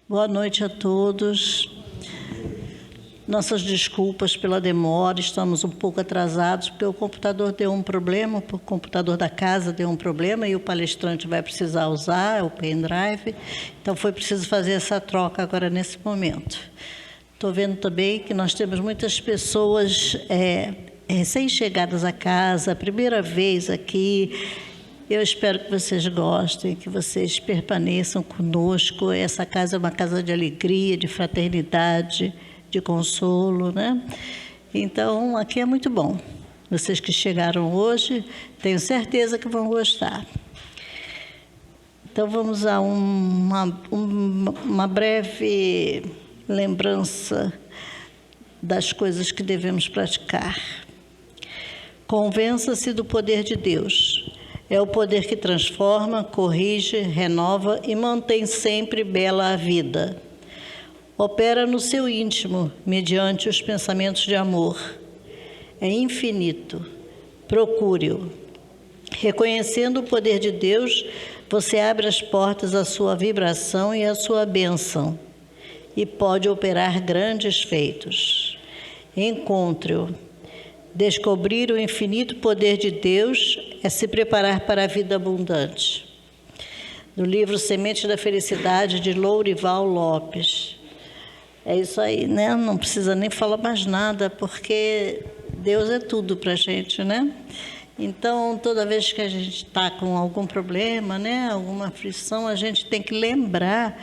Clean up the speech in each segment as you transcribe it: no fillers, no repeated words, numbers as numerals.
Boa noite a todos. Nossas desculpas pela demora, estamos um pouco atrasados, porque o computador deu um problema, o computador da casa deu um problema e o palestrante vai precisar usar o pendrive, então foi preciso fazer essa troca agora nesse momento. Estou vendo também que nós temos muitas pessoas recém-chegadas à casa, a primeira vez aqui. Eu espero que vocês gostem, que vocês permaneçam conosco. Essa casa é uma casa de alegria, de fraternidade, de consolo, né? Então, aqui é muito bom. Vocês que chegaram hoje, tenho certeza que vão gostar. Então, vamos a uma breve lembrança das coisas que devemos praticar. Convença-se do poder de Deus. É o poder que transforma, corrige, renova e mantém sempre bela a vida. Opera no seu íntimo, mediante os pensamentos de amor. É infinito. Procure-o. Reconhecendo o poder de Deus, você abre as portas à sua vibração e à sua bênção, e pode operar grandes feitos. Encontre-o. Descobrir o infinito poder de Deus é se preparar para a vida abundante. Do livro Semente da Felicidade, de Lourival Lopes. É isso aí, né? Não precisa nem falar mais nada, porque Deus é tudo para a gente, né? Então, toda vez que a gente está com algum problema, né? Alguma aflição, a gente tem que lembrar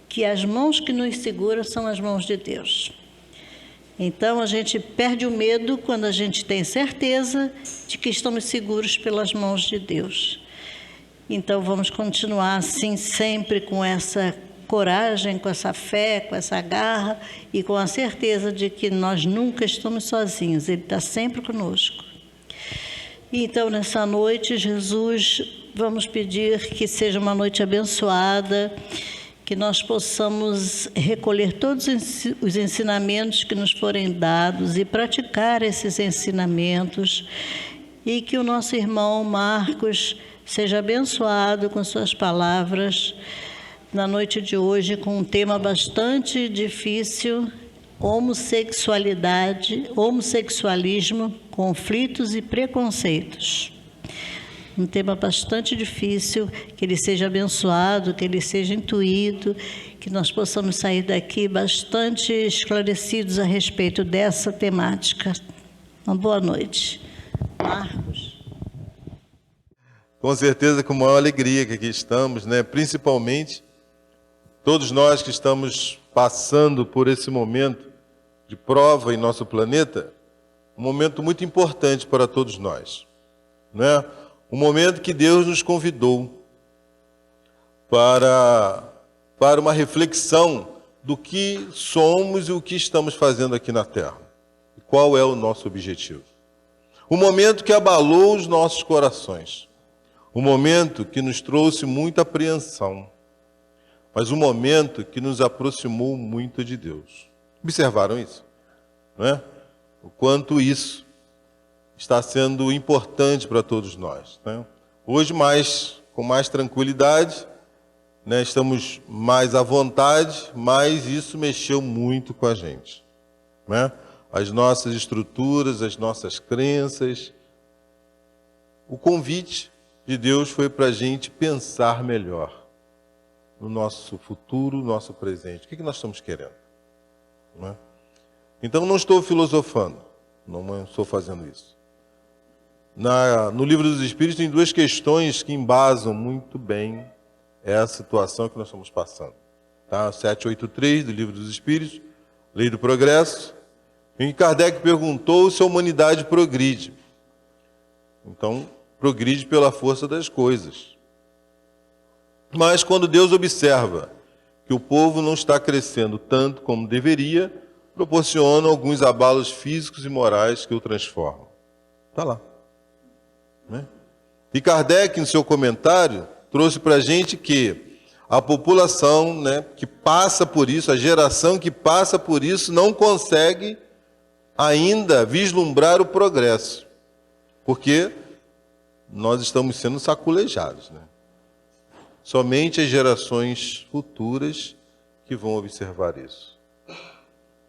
que as mãos que nos seguram são as mãos de Deus. Então, a gente perde o medo quando a gente tem certeza de que estamos seguros pelas mãos de Deus. Então, vamos continuar assim, sempre com essa coragem, com essa fé, com essa garra e com a certeza de que nós nunca estamos sozinhos, Ele está sempre conosco. Então, nessa noite, Jesus, vamos pedir que seja uma noite abençoada, que nós possamos recolher todos os ensinamentos que nos forem dados e praticar esses ensinamentos, e que o nosso irmão Marcos seja abençoado com suas palavras na noite de hoje, com um tema bastante difícil: homossexualidade, homossexualismo, conflitos e preconceitos. Um tema bastante difícil, que ele seja abençoado, que ele seja intuído, que nós possamos sair daqui bastante esclarecidos a respeito dessa temática. Uma boa noite. Marcos. Com certeza, com maior alegria que aqui estamos, né? Principalmente todos nós que estamos passando por esse momento de prova em nosso planeta, um momento muito importante para todos nós, né? Um momento que Deus nos convidou para uma reflexão do que somos e o que estamos fazendo aqui na Terra. E qual é o nosso objetivo. Um momento que abalou os nossos corações. Um momento que nos trouxe muita apreensão. Mas um momento que nos aproximou muito de Deus. Observaram isso? Não é? O quanto isso está sendo importante para todos nós, né? Hoje, com mais tranquilidade, né? Estamos mais à vontade, mas isso mexeu muito com a gente, né? As nossas estruturas, as nossas crenças. O convite de Deus foi para a gente pensar melhor no nosso futuro, no nosso presente. O que nós estamos querendo, né? Então, não estou filosofando, não estou fazendo isso. No Livro dos Espíritos tem duas questões que embasam muito bem essa situação que nós estamos passando. Tá? 783 do Livro dos Espíritos, Lei do Progresso, em que Kardec perguntou se a humanidade progride. Então, progride pela força das coisas. Mas quando Deus observa que o povo não está crescendo tanto como deveria, proporciona alguns abalos físicos e morais que o transformam. Está lá. Né? E Kardec, no seu comentário, trouxe para a gente que a população, né, que passa por isso, a geração que passa por isso, não consegue ainda vislumbrar o progresso, porque nós estamos sendo saculejados, né? Somente as gerações futuras que vão observar isso.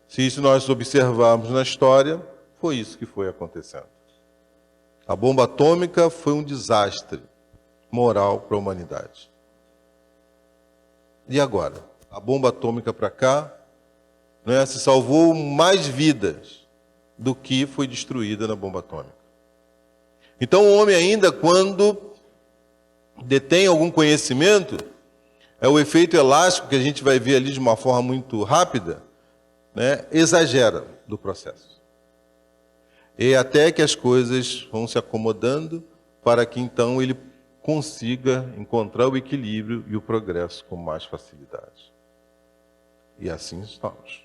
Se nós observarmos na história, foi isso que foi acontecendo. A bomba atômica foi um desastre moral para a humanidade. E agora? A bomba atômica para cá, né, se salvou mais vidas do que foi destruída na bomba atômica. Então o homem ainda, quando detém algum conhecimento, é o efeito elástico que a gente vai ver ali de uma forma muito rápida, né, exagera do processo. E até que as coisas vão se acomodando para que então ele consiga encontrar o equilíbrio e o progresso com mais facilidade. E assim estamos.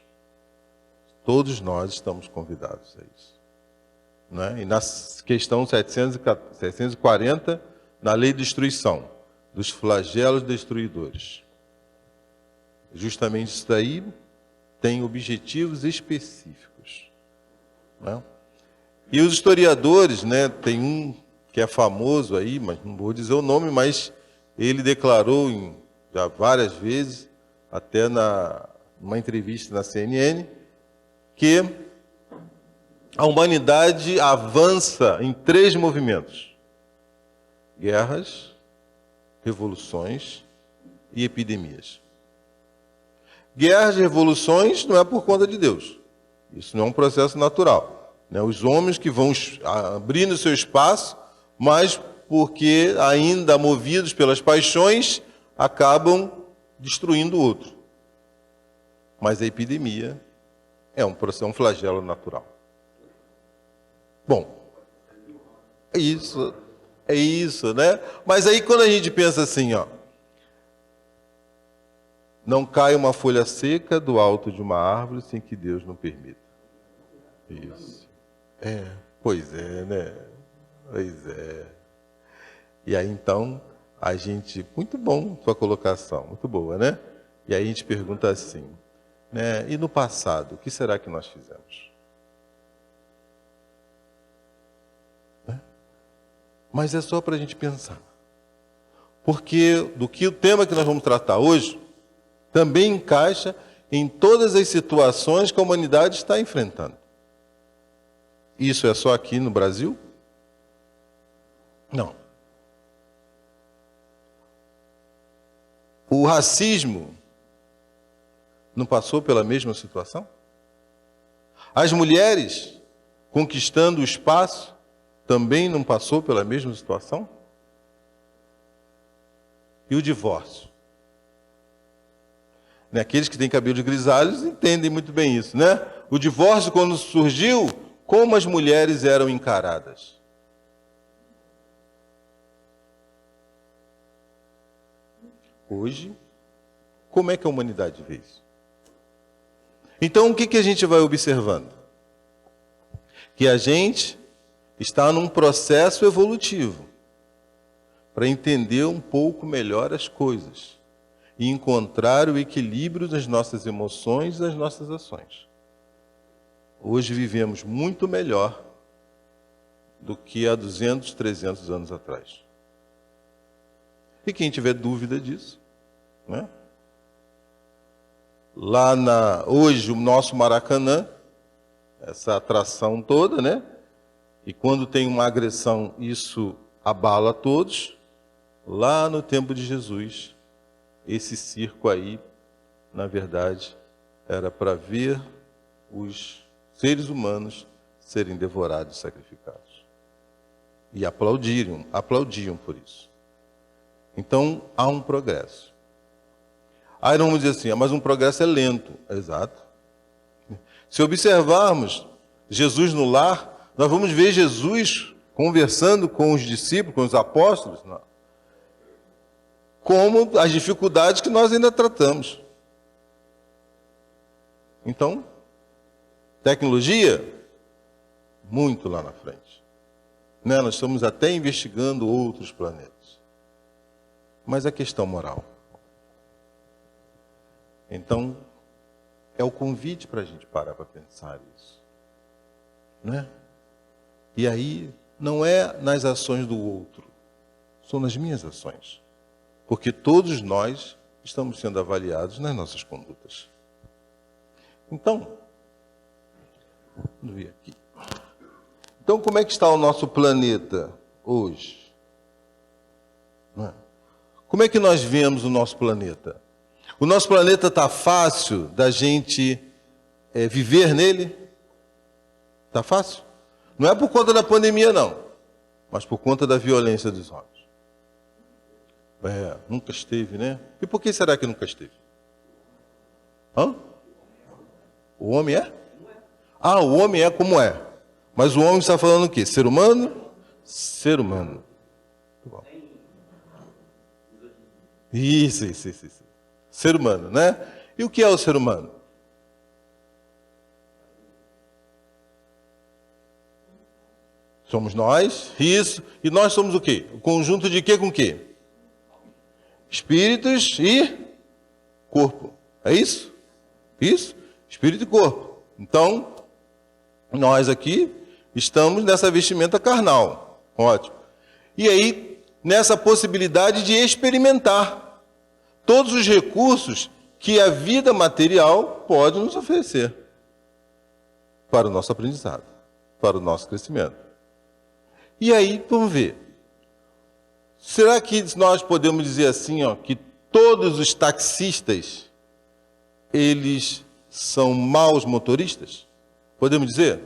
Todos nós estamos convidados a isso. Né? E na questão 740, na lei de destruição, dos flagelos destruidores. Justamente isso daí tem objetivos específicos. Né? E os historiadores, né, tem um que é famoso aí, mas não vou dizer o nome, mas ele declarou já várias vezes, até numa entrevista na CNN, que a humanidade avança em 3 movimentos: guerras, revoluções e epidemias. Guerras e revoluções não é por conta de Deus. Isso não é um processo natural. Né? Os homens que vão abrindo seu espaço, mas porque ainda movidos pelas paixões, acabam destruindo o outro. Mas a epidemia é um flagelo natural. Bom, é isso, né? Mas aí quando a gente pensa assim, ó, não cai uma folha seca do alto de uma árvore sem que Deus não permita. Isso. Pois é, né? Pois é. E aí então, a gente, muito bom sua colocação, muito boa, né? E aí a gente pergunta assim, né? E no passado, o que será que nós fizemos? Né? Mas é só para a gente pensar. Porque o tema que nós vamos tratar hoje também encaixa em todas as situações que a humanidade está enfrentando. Isso é só aqui no Brasil? Não. O racismo não passou pela mesma situação? As mulheres conquistando o espaço também não passou pela mesma situação? E o divórcio? Aqueles que têm cabelos grisalhos entendem muito bem isso, né? O divórcio, quando surgiu, como as mulheres eram encaradas? Hoje, como é que a humanidade vê isso? Então, o que a gente vai observando? Que a gente está num processo evolutivo para entender um pouco melhor as coisas e encontrar o equilíbrio das nossas emoções e das nossas ações. Hoje vivemos muito melhor do que há 200, 300 anos atrás. E quem tiver dúvida disso, né? Hoje o nosso Maracanã, essa atração toda, né? E quando tem uma agressão, isso abala todos. Lá no tempo de Jesus, esse circo aí, na verdade, era para ver os seres humanos serem devorados e sacrificados. E aplaudiam por isso. Então, há um progresso. Aí não vamos dizer assim, mas um progresso é lento. Exato. Se observarmos Jesus no lar, nós vamos ver Jesus conversando com os discípulos, com os apóstolos, como as dificuldades que nós ainda tratamos. Então, tecnologia, muito lá na frente. Né? Nós estamos até investigando outros planetas. Mas a questão moral. Então, é o convite para a gente parar para pensar isso. Né? E aí, não é nas ações do outro, são nas minhas ações. Porque todos nós estamos sendo avaliados nas nossas condutas. Então, vamos ver aqui. Então, como é que está o nosso planeta hoje? Não é? Como é que nós vemos o nosso planeta? O nosso planeta está fácil da gente viver nele? Está fácil? Não é por conta da pandemia, não, mas por conta da violência dos homens. Nunca esteve, né? E por que será que nunca esteve? Hã? O homem é? Ah, o homem é como é. Mas o homem está falando o quê? Ser humano? Ser humano. Muito bom. Isso. Ser humano, né? E o que é o ser humano? Somos nós, isso. E nós somos o quê? O conjunto de quê com quê? Espíritos e corpo. É isso? Isso? Espírito e corpo. Então, nós aqui estamos nessa vestimenta carnal. Ótimo. E aí, nessa possibilidade de experimentar todos os recursos que a vida material pode nos oferecer para o nosso aprendizado, para o nosso crescimento. E aí, vamos ver. Será que nós podemos dizer assim, que todos os taxistas, eles são maus motoristas? Podemos dizer?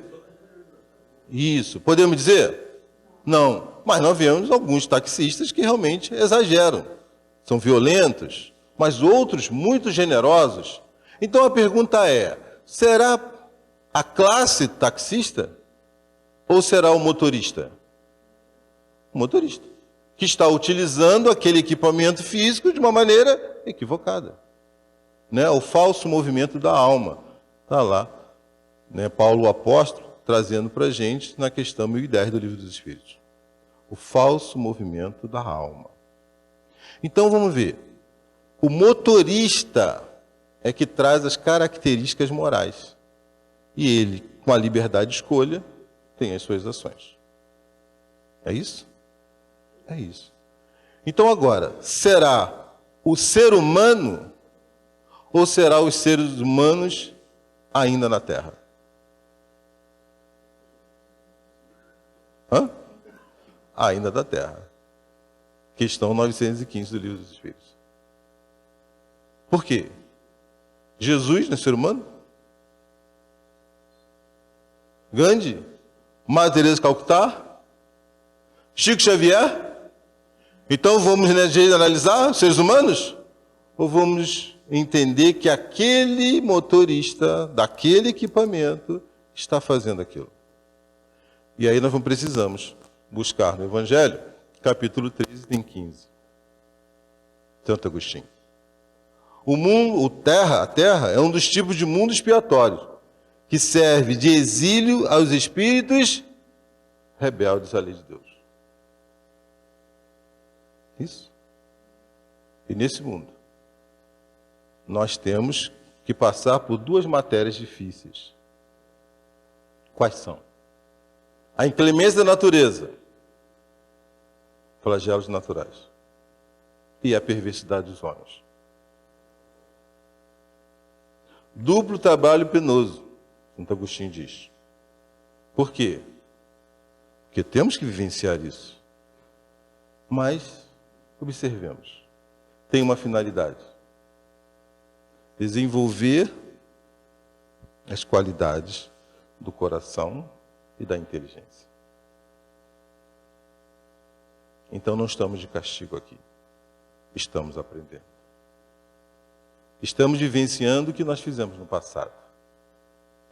Isso. Podemos dizer? Não. Mas nós vemos alguns taxistas que realmente exageram. São violentos, mas outros muito generosos. Então a pergunta é, será a classe taxista ou será o motorista? O motorista, que está utilizando aquele equipamento físico de uma maneira equivocada. Né? O falso movimento da alma. Está lá, né? Paulo o apóstolo trazendo para a gente na questão 1010 do Livro dos Espíritos. O falso movimento da alma. Então vamos ver. O motorista é que traz as características morais. E ele, com a liberdade de escolha, tem as suas ações. É isso? É isso. Então agora, será o ser humano ou será os seres humanos ainda na Terra? Hã? Ainda da Terra. Questão 915 do Livro dos Espíritos. Por quê? Jesus não é ser humano? Gandhi? Madre Teresa de Calcutá? Chico Xavier? Então vamos generalizar os seres humanos? Ou vamos entender que aquele motorista daquele equipamento está fazendo aquilo? E aí nós precisamos buscar no Evangelho, capítulo 13, tem 15. Santo Agostinho. A terra é um dos tipos de mundo expiatório, que serve de exílio aos espíritos rebeldes à lei de Deus. Isso. E nesse mundo, nós temos que passar por duas matérias difíceis. Quais são? A inclemência da natureza, flagelos naturais, e a perversidade dos homens. Duplo trabalho penoso, Santo Agostinho diz. Por quê? Porque temos que vivenciar isso. Mas, observemos, tem uma finalidade. Desenvolver as qualidades do coração e da inteligência. Então não estamos de castigo aqui. Estamos aprendendo. Estamos vivenciando o que nós fizemos no passado.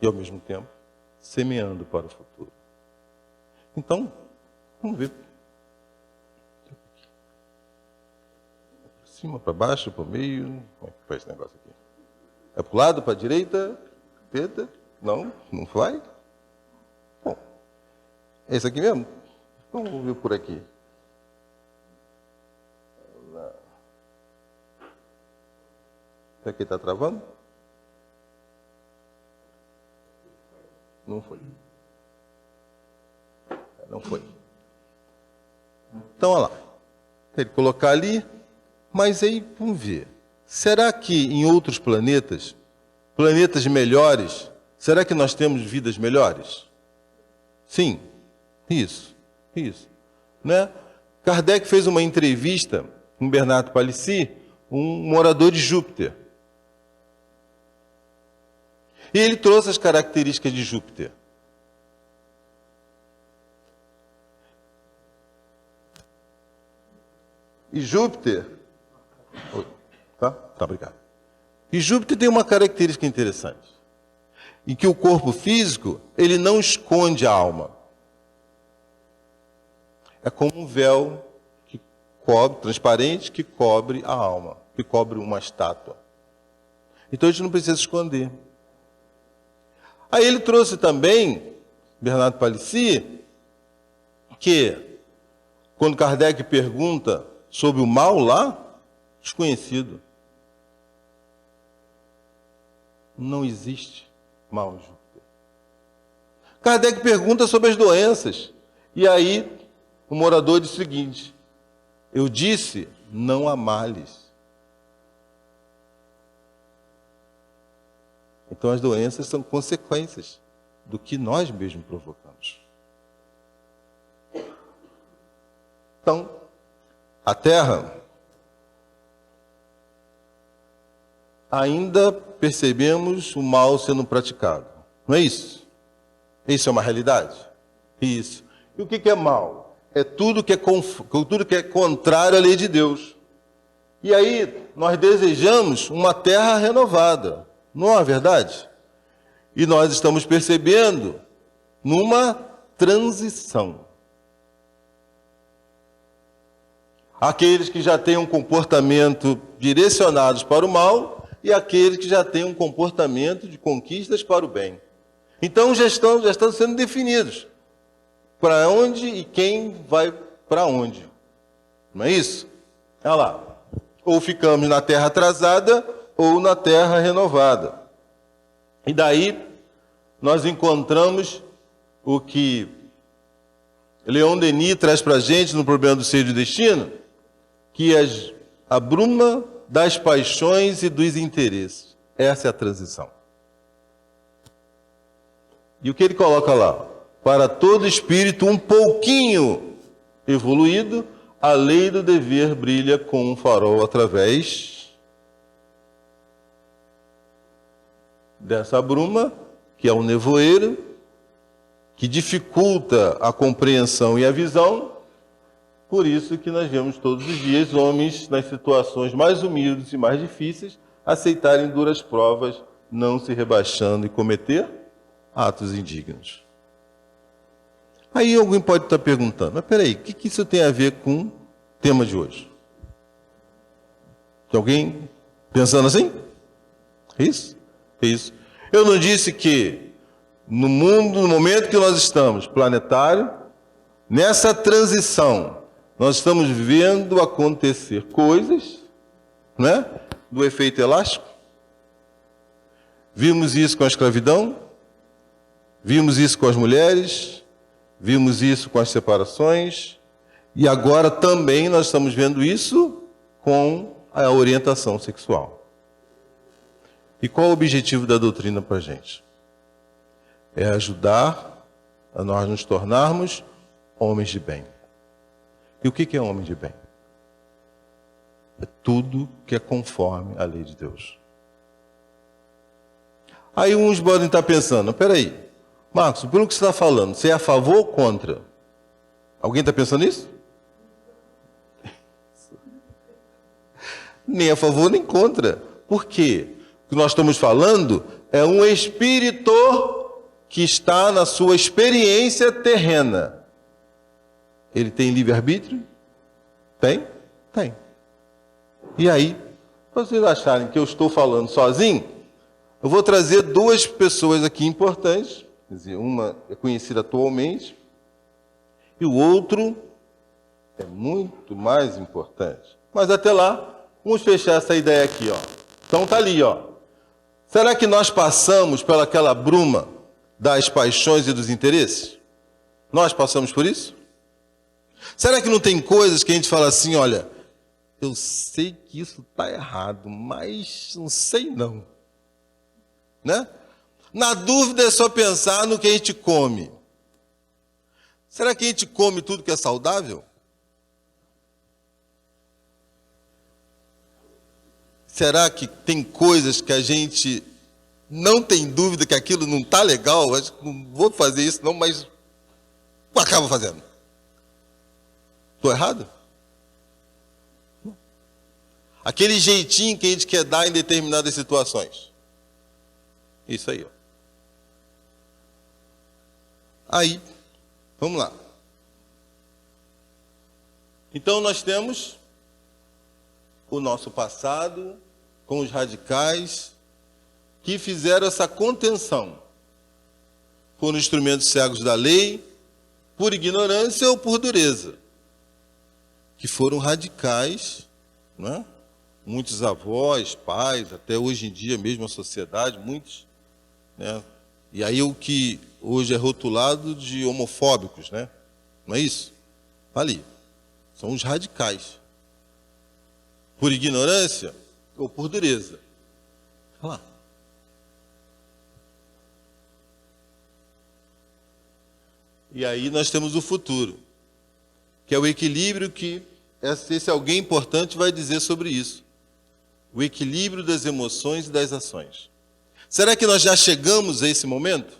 E ao mesmo tempo, semeando para o futuro. Então, vamos ver. Para cima, para baixo, para o meio. Como é que faz esse negócio aqui? É para o lado, para a direita? Esquerda? Não, não vai? Bom, é esse aqui mesmo? Vamos ver por aqui. Será que está travando? Não foi. Não foi. Então, olha lá. Ele colocar ali, mas aí, vamos ver. será que em outros planetas, planetas melhores, será que nós temos vidas melhores? Sim, isso. Né? Kardec fez uma entrevista com Bernardo Palissy, um morador de Júpiter. E ele trouxe as características de Júpiter. E Júpiter... Tá, obrigado. E Júpiter tem uma característica interessante. Em que o corpo físico, ele não esconde a alma. É como um véu que cobre, transparente, que cobre a alma, que cobre uma estátua. Então a gente não precisa esconder. Aí ele trouxe também, Bernardo Palissy, que quando Kardec pergunta sobre o mal lá, desconhecido. Não existe mal em Júpiter. Kardec pergunta sobre as doenças. E aí o morador diz o seguinte: eu disse, não há males. Então as doenças são consequências do que nós mesmos provocamos. Então, a Terra, ainda percebemos o mal sendo praticado. Não é isso? Isso é uma realidade? Isso. E o que é mal? É tudo que é contrário à lei de Deus. E aí nós desejamos uma terra renovada. Não é verdade? E nós estamos percebendo numa transição. Aqueles que já têm um comportamento direcionados para o mal e aqueles que já têm um comportamento de conquistas para o bem. Então já estão sendo definidos para onde e quem vai para onde. Não é isso? Olha lá. Ou ficamos na terra atrasada ou na terra renovada. E daí nós encontramos o que Leon Denis traz para a gente no Problema do Ser e do Destino, que é a bruma das paixões e dos interesses. Essa é a transição. E o que ele coloca lá? Para todo espírito um pouquinho evoluído, a lei do dever brilha com um farol através dessa bruma, que é um nevoeiro, que dificulta a compreensão e a visão. Por isso que nós vemos todos os dias homens nas situações mais humildes e mais difíceis aceitarem duras provas, não se rebaixando e cometer atos indignos. Aí alguém pode estar perguntando, mas peraí, o que isso tem a ver com o tema de hoje? Tem alguém pensando assim? Isso? Isso. Eu não disse que no mundo, no momento que nós estamos, planetário, nessa transição, nós estamos vendo acontecer coisas, né, do efeito elástico. Vimos isso com a escravidão, vimos isso com as mulheres, vimos isso com as separações, e agora também nós estamos vendo isso com a orientação sexual. E qual o objetivo da doutrina para a gente? É ajudar a nós nos tornarmos homens de bem. E o que é homem de bem? É tudo que é conforme a lei de Deus. Aí uns podem estar pensando, peraí, Marcos, pelo que você está falando, você é a favor ou contra? Alguém está pensando nisso? Nem a favor nem contra. Por quê? O que nós estamos falando é um espírito que está na sua experiência terrena. Ele tem livre-arbítrio? Tem? Tem. E aí, para vocês acharem que eu estou falando sozinho, eu vou trazer duas pessoas aqui importantes. Quer dizer, uma é conhecida atualmente e o outro é muito mais importante. Mas até lá, vamos fechar essa ideia aqui, ó. Então tá ali, ó. Será que nós passamos pelaquela bruma das paixões e dos interesses? Nós passamos por isso? Será que não tem coisas que a gente fala assim, olha, eu sei que isso está errado, mas não sei não. Né? Na dúvida é só pensar no que a gente come. Será que a gente come tudo que é saudável? Será que tem coisas que a gente não tem dúvida que aquilo não está legal? Acho que não vou fazer isso não, mas acabo fazendo. Estou errado? Aquele jeitinho que a gente quer dar em determinadas situações. Isso aí, ó. Aí, vamos lá. Então nós temos o nosso passado com os radicais que fizeram essa contenção. Foram instrumentos cegos da lei, por ignorância ou por dureza. Que foram radicais, né? Muitos avós, pais, até hoje em dia mesmo a sociedade, muitos, né? E aí o que hoje é rotulado de homofóbicos, né? Não é isso? Ali, são os radicais. Por ignorância ou por dureza. Olha lá. E aí nós temos o futuro, que é o equilíbrio que esse alguém importante vai dizer sobre isso. O equilíbrio das emoções e das ações. Será que nós já chegamos a esse momento?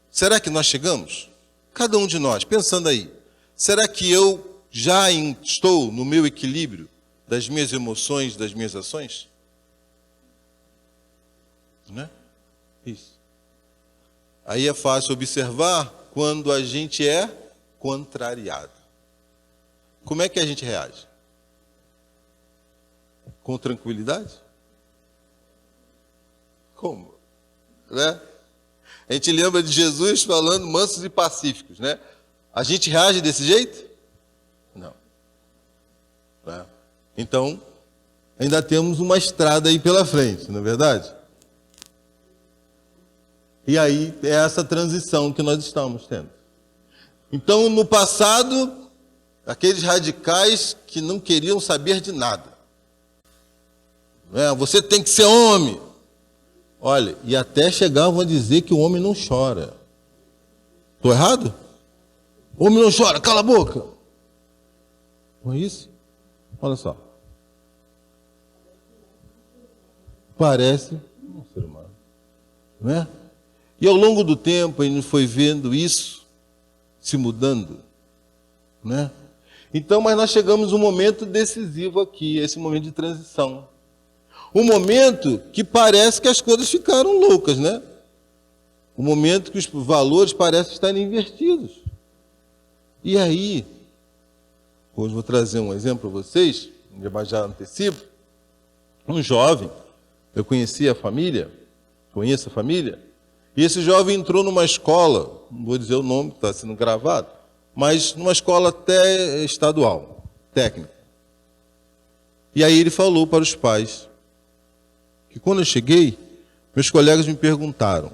Será que nós chegamos? Cada um de nós, pensando aí. Será que eu já estou no meu equilíbrio das minhas emoções, das minhas ações? Né? Isso. Aí é fácil observar quando a gente é contrariado. Como é que a gente reage? Com tranquilidade? Como? Né? A gente lembra de Jesus falando mansos e pacíficos, né? A gente reage desse jeito? Não. Né? Então, ainda temos uma estrada aí pela frente, não é verdade? E aí é essa transição que nós estamos tendo. Então, no passado, aqueles radicais que não queriam saber de nada. Você tem que ser homem. Olha, e até chegavam a dizer que o homem não chora. Estou errado? O homem não chora, cala a boca. Não é isso? Olha só. Parece um ser humano. Não é? E ao longo do tempo a gente foi vendo isso se mudando. Né? Então, mas nós chegamos a um momento decisivo aqui, esse momento de transição. Um momento que parece que as coisas ficaram loucas, né? Um momento que os valores parecem estar invertidos. E aí, hoje vou trazer um exemplo para vocês, já antecipo. Um jovem, eu conheci a família, conheço a família, e esse jovem entrou numa escola, não vou dizer o nome, está sendo gravado, mas numa escola até estadual, técnica. E aí ele falou para os pais que quando eu cheguei, meus colegas me perguntaram,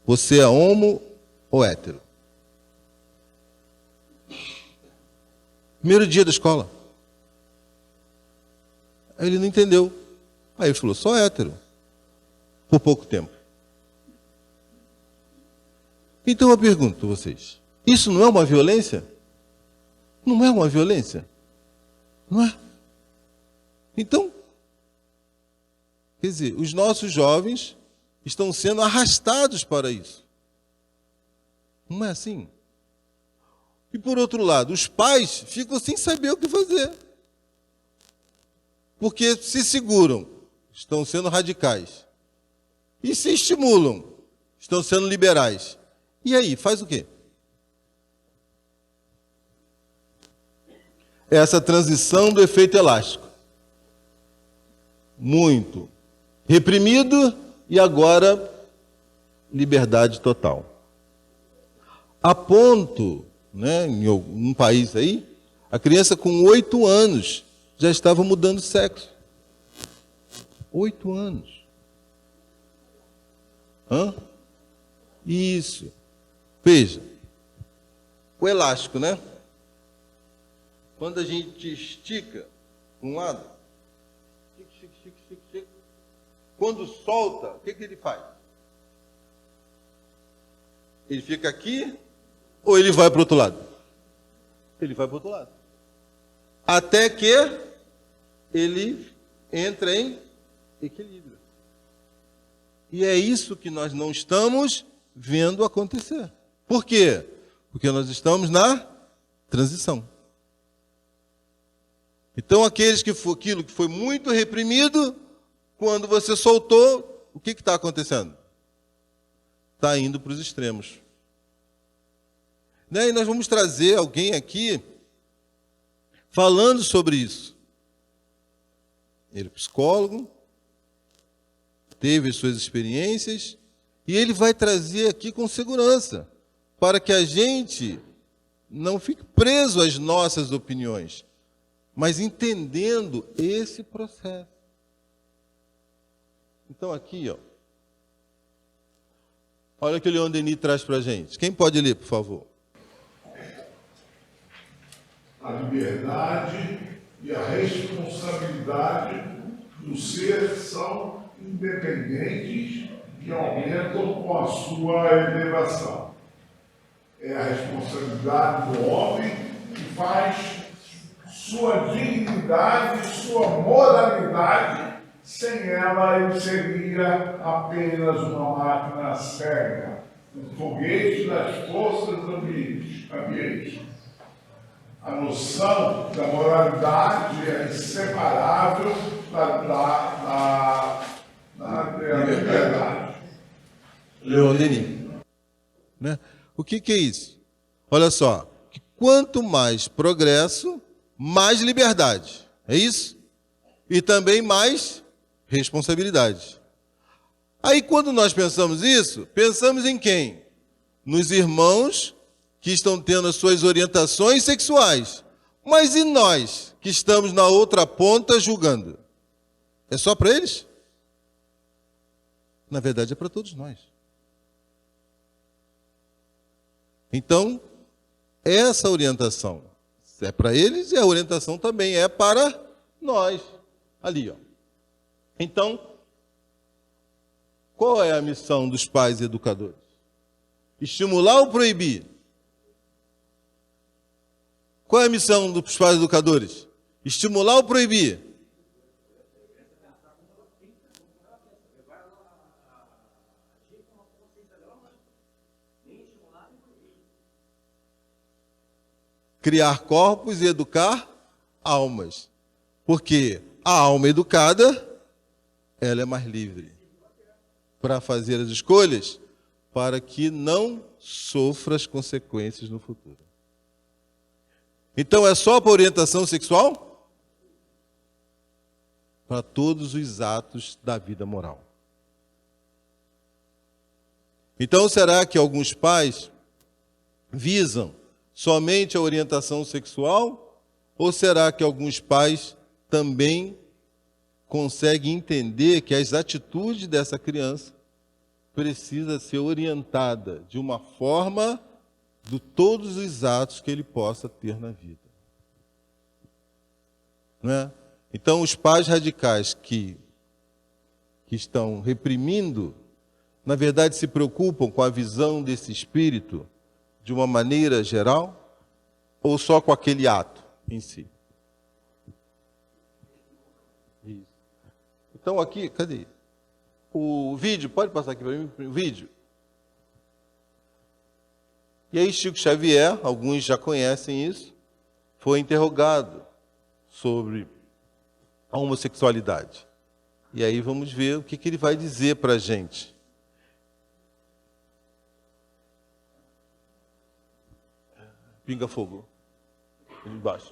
você é homo ou hétero? Primeiro dia da escola. Aí ele não entendeu. Aí ele falou, só hétero. Por pouco tempo. Então eu pergunto a vocês, isso não é uma violência? Não é uma violência? Não é? Então, quer dizer, os nossos jovens estão sendo arrastados para isso. Não é assim? E por outro lado, os pais ficam sem saber o que fazer. Porque se seguram, estão sendo radicais. E se estimulam, estão sendo liberais. E aí, faz o quê? Essa transição do efeito elástico. Muito reprimido e agora liberdade total. A ponto, né, em um país aí, a criança com 8 anos já estava mudando de sexo. 8 anos. Hã? Isso. Veja, o elástico, né? Quando a gente estica, um lado. Chique. Quando solta, o que ele faz? Ele fica aqui ou ele vai para o outro lado? Ele vai para o outro lado. Até que ele entra em equilíbrio. E é isso que nós não estamos vendo acontecer. Por quê? Porque nós estamos na transição. Então, aquilo que foi muito reprimido, quando você soltou, o que está acontecendo? Está indo para os extremos. Né? E nós vamos trazer alguém aqui falando sobre isso. Ele é psicólogo, teve as suas experiências, e ele vai trazer aqui com segurança, para que a gente não fique preso às nossas opiniões, mas entendendo esse processo. Então aqui, olha o que o Leon Denis traz para a gente. Quem pode ler, por favor? A liberdade e a responsabilidade do ser são independentes e aumentam com a sua elevação. É a responsabilidade do homem que faz sua dignidade, sua moralidade. Sem ela, ele seria apenas uma máquina cega, um foguete das forças ambientes. A noção da moralidade é inseparável da liberdade. Leon Denis. Né? O que é isso? Olha só, que quanto mais progresso, mais liberdade. É isso? E também mais responsabilidade. Aí, quando nós pensamos isso, pensamos em quem? Nos irmãos que estão tendo as suas orientações sexuais. Mas e nós, que estamos na outra ponta julgando? É só para eles? Na verdade, é para todos nós. Então, essa orientação é para eles e a orientação também é para nós. Ali, Então, qual é a missão dos pais e educadores? Estimular ou proibir? Qual é a missão dos pais e educadores? Estimular ou proibir? Criar corpos e educar almas. Porque a alma educada, ela é mais livre para fazer as escolhas, para que não sofra as consequências no futuro. Então é só para orientação sexual? Para todos os atos da vida moral. Então será que alguns pais visam somente a orientação sexual? Ou será que alguns pais também conseguem entender que as atitudes dessa criança precisam ser orientadas de uma forma de todos os atos que ele possa ter na vida? Não é? Então, os pais radicais que estão reprimindo, na verdade, se preocupam com a visão desse espírito de uma maneira geral ou só com aquele ato em si? Isso. Então, aqui, cadê? O vídeo, pode passar aqui para mim o vídeo? E aí Chico Xavier, alguns já conhecem isso, foi interrogado sobre a homossexualidade. E aí vamos ver o que ele vai dizer para a gente. Pinga fogo. Embaixo.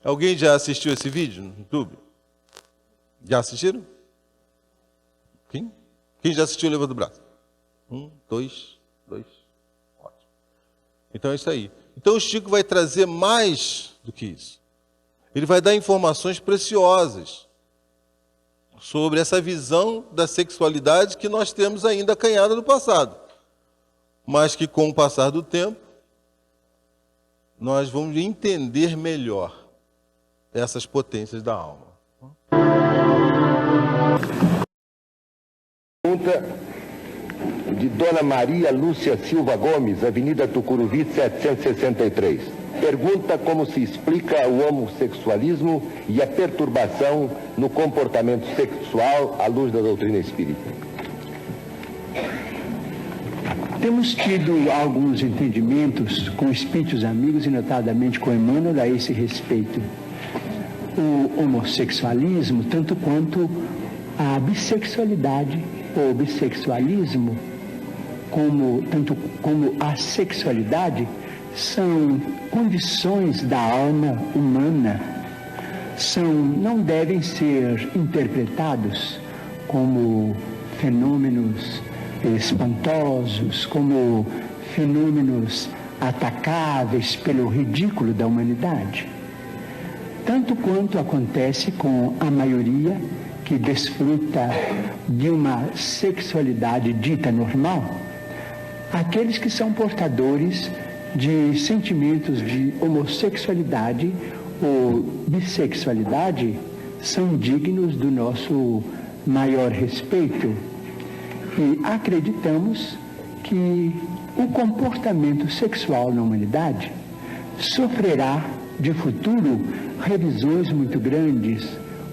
Alguém já assistiu esse vídeo no YouTube? Já assistiram? Quem? Quem já assistiu, levanta o braço. 1, 2, 2. Ótimo. Então é isso aí. Então o Chico vai trazer mais do que isso. Ele vai dar informações preciosas sobre essa visão da sexualidade que nós temos ainda acanhada no passado, mas que com o passar do tempo nós vamos entender melhor essas potências da alma. Pergunta de Dona Maria Lúcia Silva Gomes, Avenida Tucuruvi, 763. Pergunta como se explica o homossexualismo e a perturbação no comportamento sexual à luz da doutrina espírita. Temos tido alguns entendimentos com espíritos amigos e notadamente com Emmanuel a esse respeito. O homossexualismo, tanto quanto a bissexualidade ou bissexualismo, tanto como a sexualidade, são condições da alma humana, não devem ser interpretados como fenômenos espantosos, como fenômenos atacáveis pelo ridículo da humanidade. Tanto quanto acontece com a maioria que desfruta de uma sexualidade dita normal, aqueles que são portadores de sentimentos de homossexualidade ou bissexualidade são dignos do nosso maior respeito e acreditamos que o comportamento sexual na humanidade sofrerá de futuro revisões muito grandes,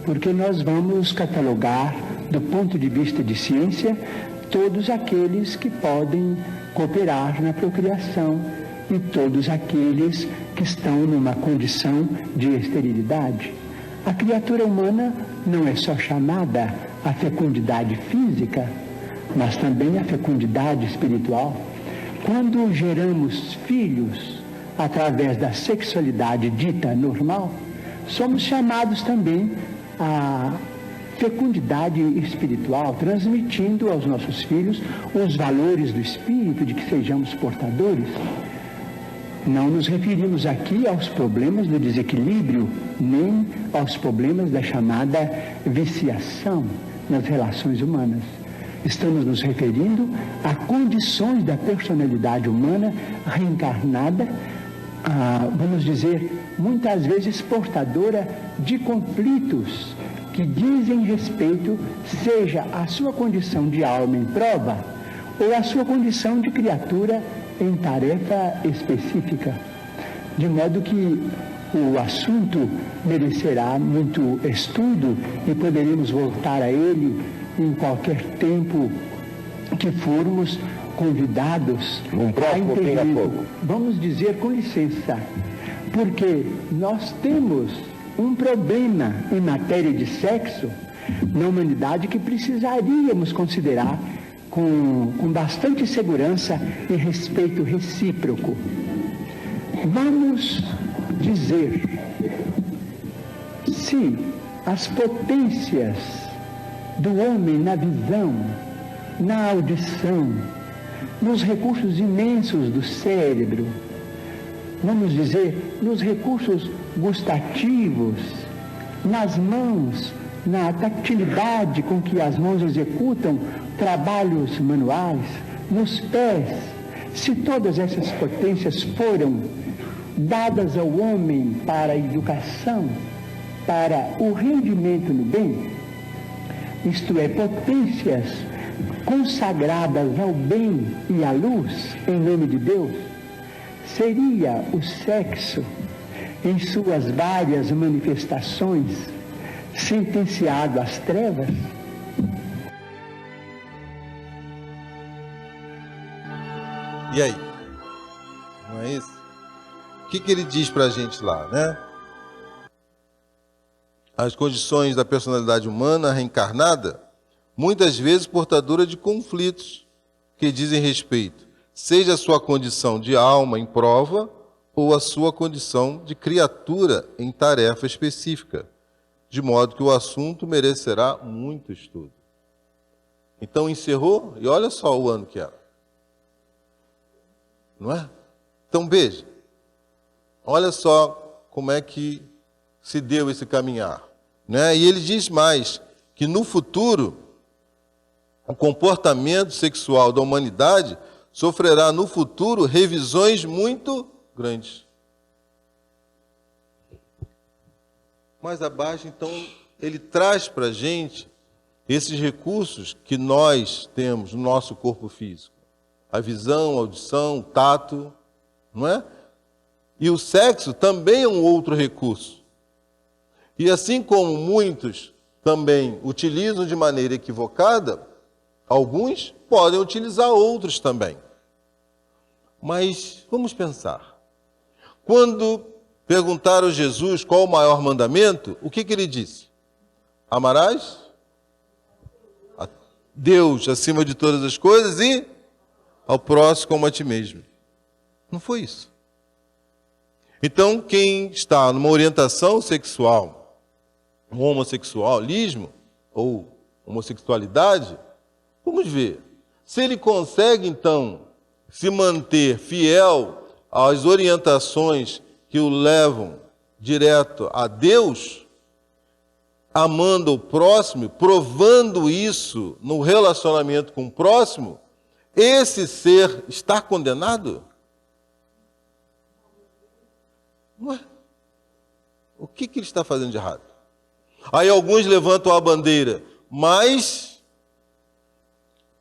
porque nós vamos catalogar, do ponto de vista de ciência, todos aqueles que podem cooperar na procriação e todos aqueles que estão numa condição de esterilidade. A criatura humana não é só chamada à fecundidade física, mas também à fecundidade espiritual. Quando geramos filhos através da sexualidade dita normal, somos chamados também à fecundidade espiritual, transmitindo aos nossos filhos os valores do espírito de que sejamos portadores. Não nos referimos aqui aos problemas do desequilíbrio, nem aos problemas da chamada viciação nas relações humanas. Estamos nos referindo a condições da personalidade humana reencarnada, vamos dizer, muitas vezes portadora de conflitos que dizem respeito, seja à sua condição de alma em prova ou à sua condição de criatura em tarefa específica. De modo que o assunto merecerá muito estudo e poderemos voltar a ele em qualquer tempo que formos convidados a entender. Vamos dizer com licença, porque nós temos um problema em matéria de sexo na humanidade que precisaríamos considerar com bastante segurança e respeito recíproco. Vamos dizer se as potências do homem na visão, na audição, nos recursos imensos do cérebro, vamos dizer, nos recursos gustativos, nas mãos, na tactilidade com que as mãos executam trabalhos manuais, nos pés, se todas essas potências foram dadas ao homem para a educação, para o rendimento no bem, isto é, potências consagradas ao bem e à luz, em nome de Deus, seria o sexo, em suas várias manifestações, sentenciado às trevas? E aí? Não é isso? O que ele diz para a gente lá, né? As condições da personalidade humana reencarnada, muitas vezes portadora de conflitos que dizem respeito, seja a sua condição de alma em prova ou a sua condição de criatura em tarefa específica, de modo que o assunto merecerá muito estudo. Então encerrou, e olha só o ano que era. não é? Então veja, olha só como é que se deu esse caminhar, né? E ele diz mais, que no futuro, o comportamento sexual da humanidade sofrerá no futuro revisões muito grandes. Mais abaixo, então, ele traz para a gente esses recursos que nós temos no nosso corpo físico. A visão, a audição, o tato, não é? E o sexo também é um outro recurso. E assim como muitos também utilizam de maneira equivocada, alguns podem utilizar outros também. Mas vamos pensar. Quando perguntaram a Jesus qual o maior mandamento, o que ele disse? Amarás a Deus acima de todas as coisas e ao próximo como a ti mesmo. Não foi isso. Então, quem está numa orientação sexual, um homossexualismo ou homossexualidade, vamos ver. Se ele consegue, então, se manter fiel às orientações que o levam direto a Deus, amando o próximo, provando isso no relacionamento com o próximo, esse ser está condenado? Não é? O que ele está fazendo de errado? Aí alguns levantam a bandeira, mas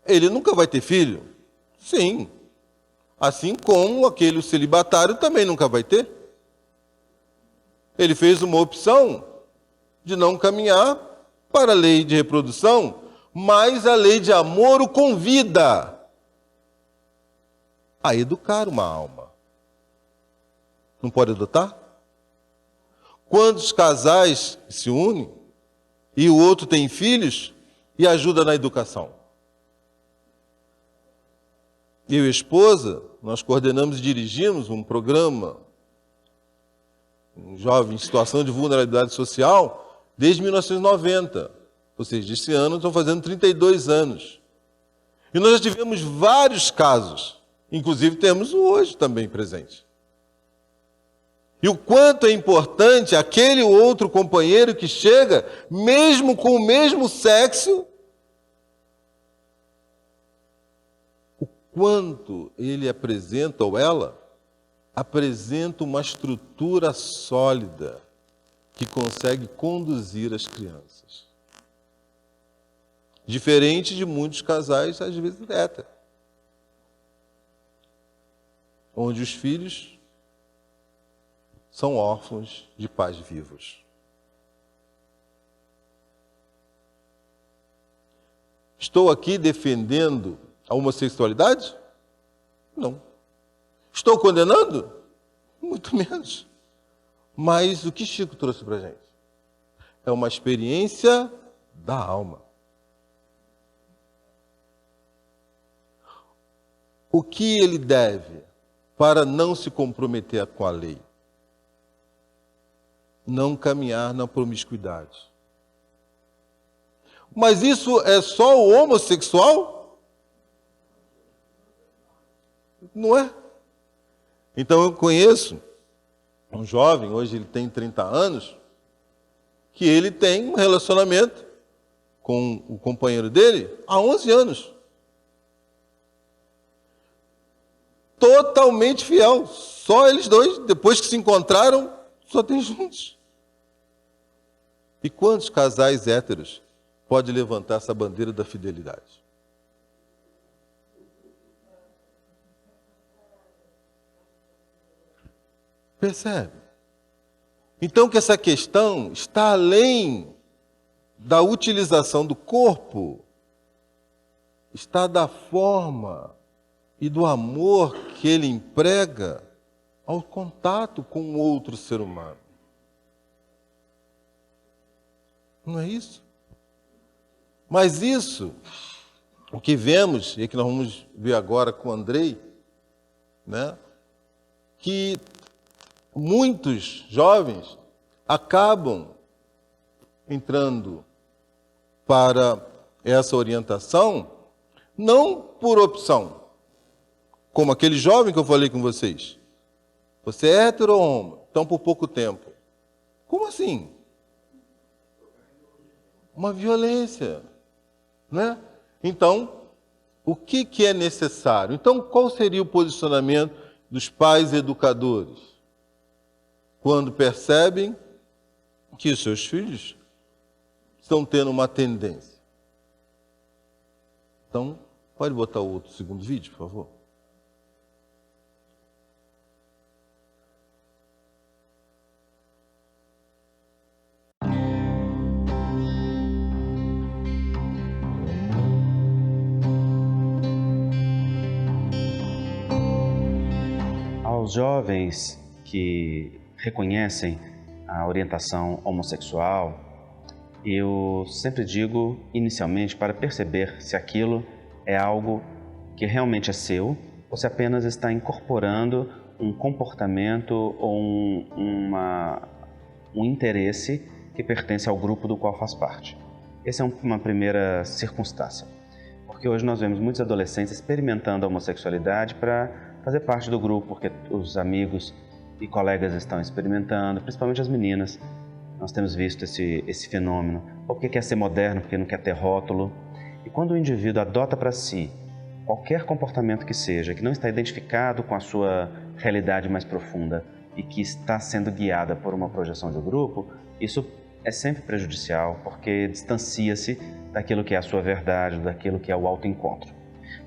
ele nunca vai ter filho? Sim. Assim como aquele celibatário também nunca vai ter. Ele fez uma opção de não caminhar para a lei de reprodução, mas a lei de amor o convida a educar uma alma. Não pode adotar? Quantos casais se unem e o outro tem filhos e ajuda na educação? Eu e a esposa, nós coordenamos e dirigimos um programa, um jovem em situação de vulnerabilidade social, desde 1990. Ou seja, esse ano estão fazendo 32 anos. E nós já tivemos vários casos, inclusive temos o hoje também presente. E o quanto é importante aquele outro companheiro que chega, mesmo com o mesmo sexo, o quanto ele apresenta, ou ela, apresenta uma estrutura sólida que consegue conduzir as crianças. Diferente de muitos casais, às vezes, héteros, onde os filhos são órfãos de pais vivos. Estou aqui defendendo a homossexualidade? Não. Estou condenando? Muito menos. Mas o que Chico trouxe para a gente? É uma experiência da alma. O que ele deve para não se comprometer com a lei? Não caminhar na promiscuidade. Mas isso é só o homossexual? Não é? Então eu conheço um jovem, hoje ele tem 30 anos, que ele tem um relacionamento com o companheiro dele há 11 anos. Totalmente fiel. Só eles dois, depois que se encontraram, só tem juntos. E quantos casais héteros pode levantar essa bandeira da fidelidade? Percebe? Então que essa questão está além da utilização do corpo, está da forma e do amor que ele emprega ao contato com outro ser humano. Não é isso? Mas isso, o que vemos, e que nós vamos ver agora com o Andrei, né, que muitos jovens acabam entrando para essa orientação, não por opção, Como aquele jovem que eu falei com vocês. Você é hétero ou homo? Então, por pouco tempo. Como assim? Uma violência, né? Então, o que é necessário? Então, qual seria o posicionamento dos pais educadores quando percebem que os seus filhos estão tendo uma tendência? Então, pode botar o outro segundo vídeo, por favor? Aos jovens que reconhecem a orientação homossexual, eu sempre digo, inicialmente, para perceber se aquilo é algo que realmente é seu ou se apenas está incorporando um comportamento ou um interesse que pertence ao grupo do qual faz parte. Essa é uma primeira circunstância, porque hoje nós vemos muitos adolescentes experimentando a homossexualidade para fazer parte do grupo, porque os amigos e colegas estão experimentando, principalmente as meninas. Nós temos visto esse fenômeno. Ou porque quer ser moderno, porque não quer ter rótulo. E quando o indivíduo adota para si qualquer comportamento que seja, que não está identificado com a sua realidade mais profunda e que está sendo guiada por uma projeção de grupo, isso é sempre prejudicial, porque distancia-se daquilo que é a sua verdade, daquilo que é o autoencontro.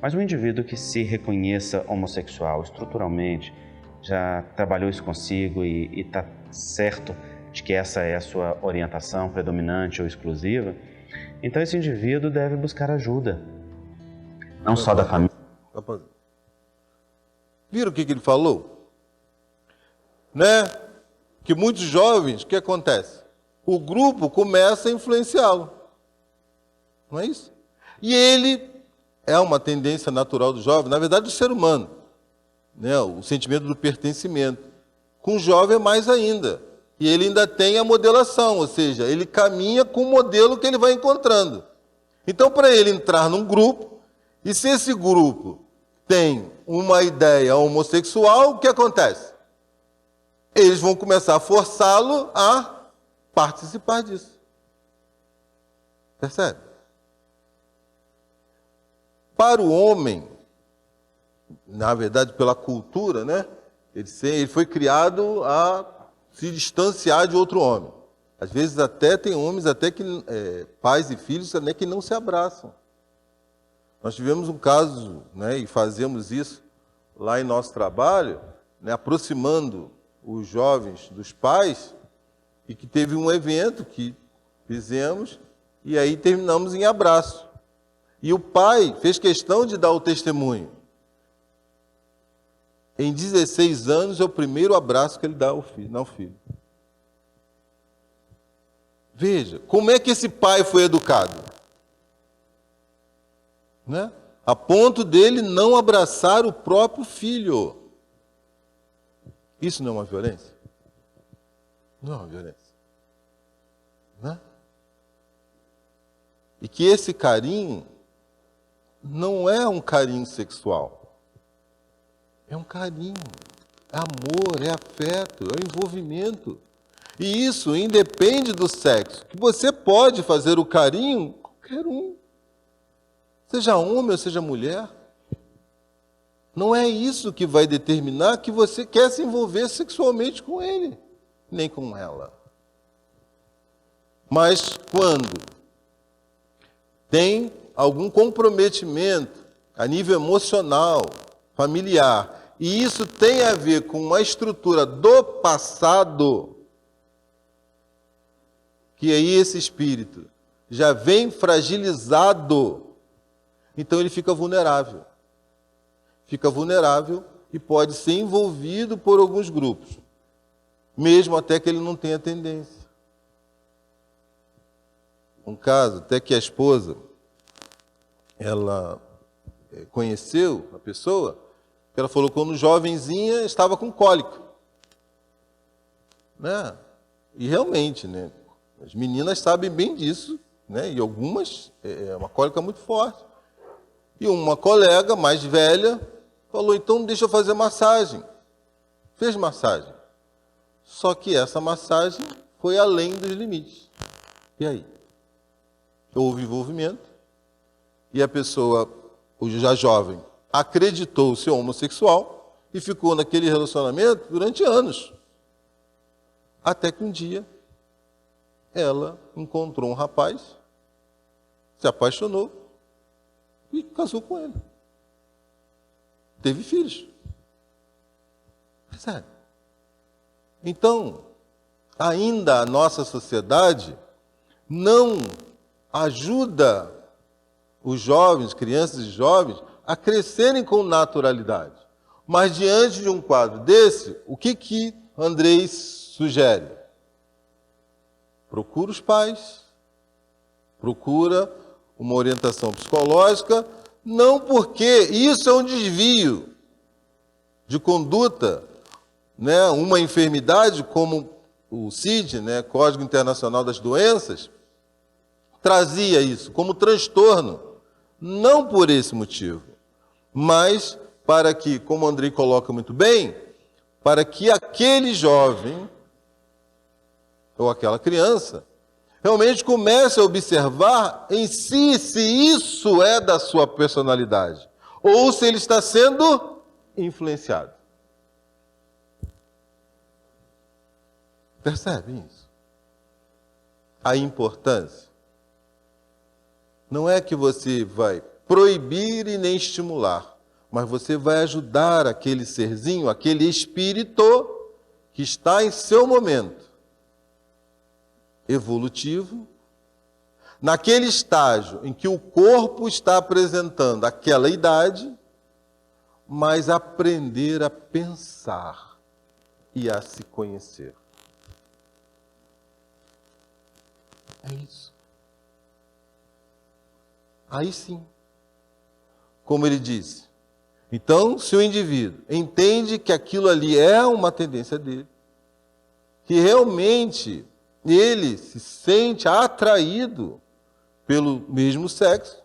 Mas um indivíduo que se reconheça homossexual estruturalmente, já trabalhou isso consigo e está certo de que essa é a sua orientação predominante ou exclusiva, então esse indivíduo deve buscar ajuda. Não só da família. Viram o que ele falou? Né? Que muitos jovens, o que acontece? O grupo começa a influenciá-lo. Não é isso? E ele é uma tendência natural do jovem, na verdade do ser humano, né? O sentimento do pertencimento. Com o jovem é mais ainda. E ele ainda tem a modelação, ou seja, ele caminha com o modelo que ele vai encontrando. Então, para ele entrar num grupo, e se esse grupo tem uma ideia homossexual, o que acontece? Eles vão começar a forçá-lo a participar disso. Percebe? Para o homem, na verdade, pela cultura, né? Ele foi criado a se distanciar de outro homem. Às vezes até tem homens, até que pais e filhos, né, que não se abraçam. Nós tivemos um caso, né, e fazemos isso lá em nosso trabalho, né, aproximando os jovens dos pais, e que teve um evento que fizemos, e aí terminamos em abraço. E o pai fez questão de dar o testemunho. Em 16 anos é o primeiro abraço que ele dá ao filho. Veja, como é que esse pai foi educado? Né? A ponto dele não abraçar o próprio filho. Isso não é uma violência? Não é uma violência. Né? E que esse carinho não é um carinho sexual. É um carinho, é amor, é afeto, é envolvimento. E isso independe do sexo. Que você pode fazer o carinho, qualquer um. Seja homem ou seja mulher. Não é isso que vai determinar que você quer se envolver sexualmente com ele, nem com ela. Mas quando tem algum comprometimento a nível emocional, familiar, e isso tem a ver com uma estrutura do passado, que aí esse espírito já vem fragilizado, então ele fica vulnerável. Fica vulnerável e pode ser envolvido por alguns grupos, mesmo até que ele não tenha tendência. Um caso, até que a esposa, ela conheceu a pessoa, ela falou que quando jovenzinha estava com cólica. Né? E realmente, né? As meninas sabem bem disso, né? E algumas, é uma cólica muito forte. E uma colega mais velha Falou, então deixa eu fazer massagem. Fez massagem. Só que essa massagem foi além dos limites. E aí? Houve envolvimento e a pessoa, já jovem, acreditou ser homossexual e ficou naquele relacionamento durante anos. Até que um dia ela encontrou um rapaz, se apaixonou e casou com ele. Teve filhos. Percebe? Então, ainda a nossa sociedade não ajuda os jovens, crianças e jovens, a crescerem com naturalidade. Mas diante de um quadro desse, o que Andrei sugere? Procura os pais, procura uma orientação psicológica, não porque isso é um desvio de conduta, né, uma enfermidade como o CID, né, Código Internacional das Doenças, trazia isso como transtorno, não por esse motivo, mas para que, como o Andrei coloca muito bem, para que aquele jovem ou aquela criança realmente comece a observar em si se isso é da sua personalidade ou se ele está sendo influenciado. Percebe isso? A importância. Não é que você vai proibir e nem estimular, mas você vai ajudar aquele serzinho, aquele espírito que está em seu momento evolutivo, naquele estágio em que o corpo está apresentando aquela idade, mas aprender a pensar e a se conhecer. É isso. Aí sim, como ele disse, então se o indivíduo entende que aquilo ali é uma tendência dele, que realmente ele se sente atraído pelo mesmo sexo,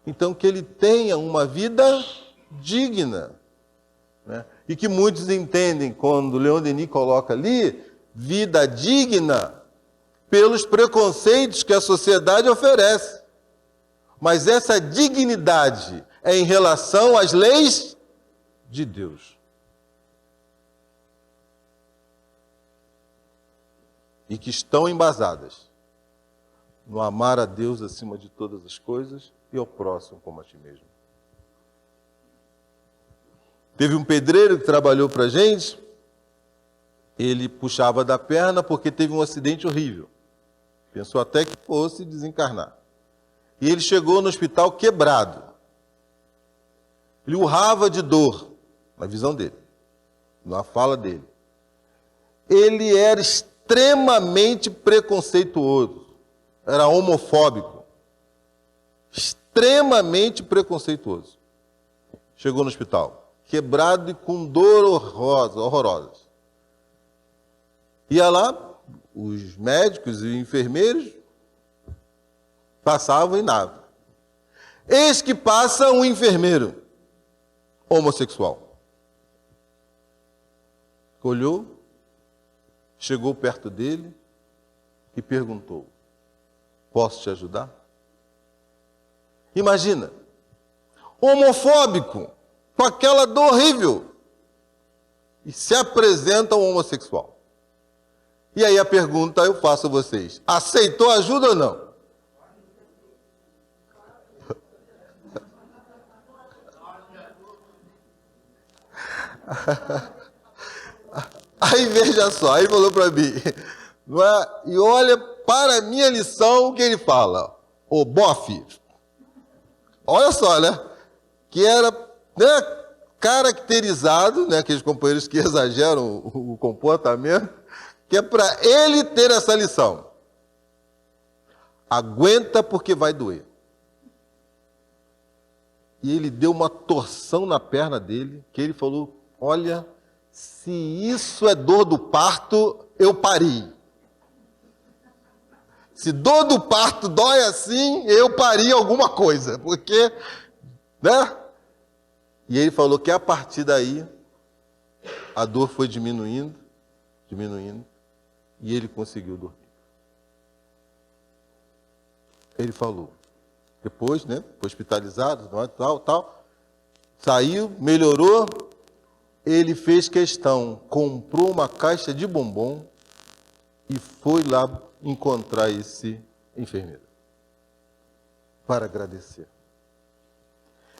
então que ele tenha uma vida digna, né? E que muitos entendem, quando Leon Denis coloca ali, vida digna pelos preconceitos que a sociedade oferece. Mas essa dignidade é em relação às leis de Deus. E que estão embasadas no amar a Deus acima de todas as coisas e ao próximo como a ti mesmo. Teve um pedreiro que trabalhou para a gente, ele puxava da perna porque teve um acidente horrível. Pensou até que fosse desencarnar. E ele chegou no hospital quebrado. Ele urrava de dor, na visão dele, na fala dele. Ele era extremamente preconceituoso, era homofóbico, extremamente preconceituoso. Chegou no hospital, quebrado e com dor horrorosa. Ia lá, os médicos e enfermeiros passavam e nada. Eis que passa um enfermeiro homossexual. Olhou, chegou perto dele e perguntou: posso te ajudar? Imagina, homofóbico, com aquela dor horrível, e se apresenta um homossexual. E aí a pergunta eu faço a vocês: aceitou ajuda ou não? Aí veja só, aí falou para mim, não é? E olha para a minha lição o que ele fala. Ô bofe, olha só, né? Que era, né, caracterizado, né, aqueles companheiros que exageram o comportamento, que é para ele ter essa lição. Aguenta porque vai doer. E ele deu uma torção na perna dele, que ele falou: olha, se isso é dor do parto, eu pari. Se dor do parto dói assim, eu pari alguma coisa, porque, né? E ele falou que a partir daí, a dor foi diminuindo, e ele conseguiu dormir. Ele falou. Depois, né, foi hospitalizado, tal, saiu, melhorou, ele fez questão, comprou uma caixa de bombom e foi lá encontrar esse enfermeiro para agradecer.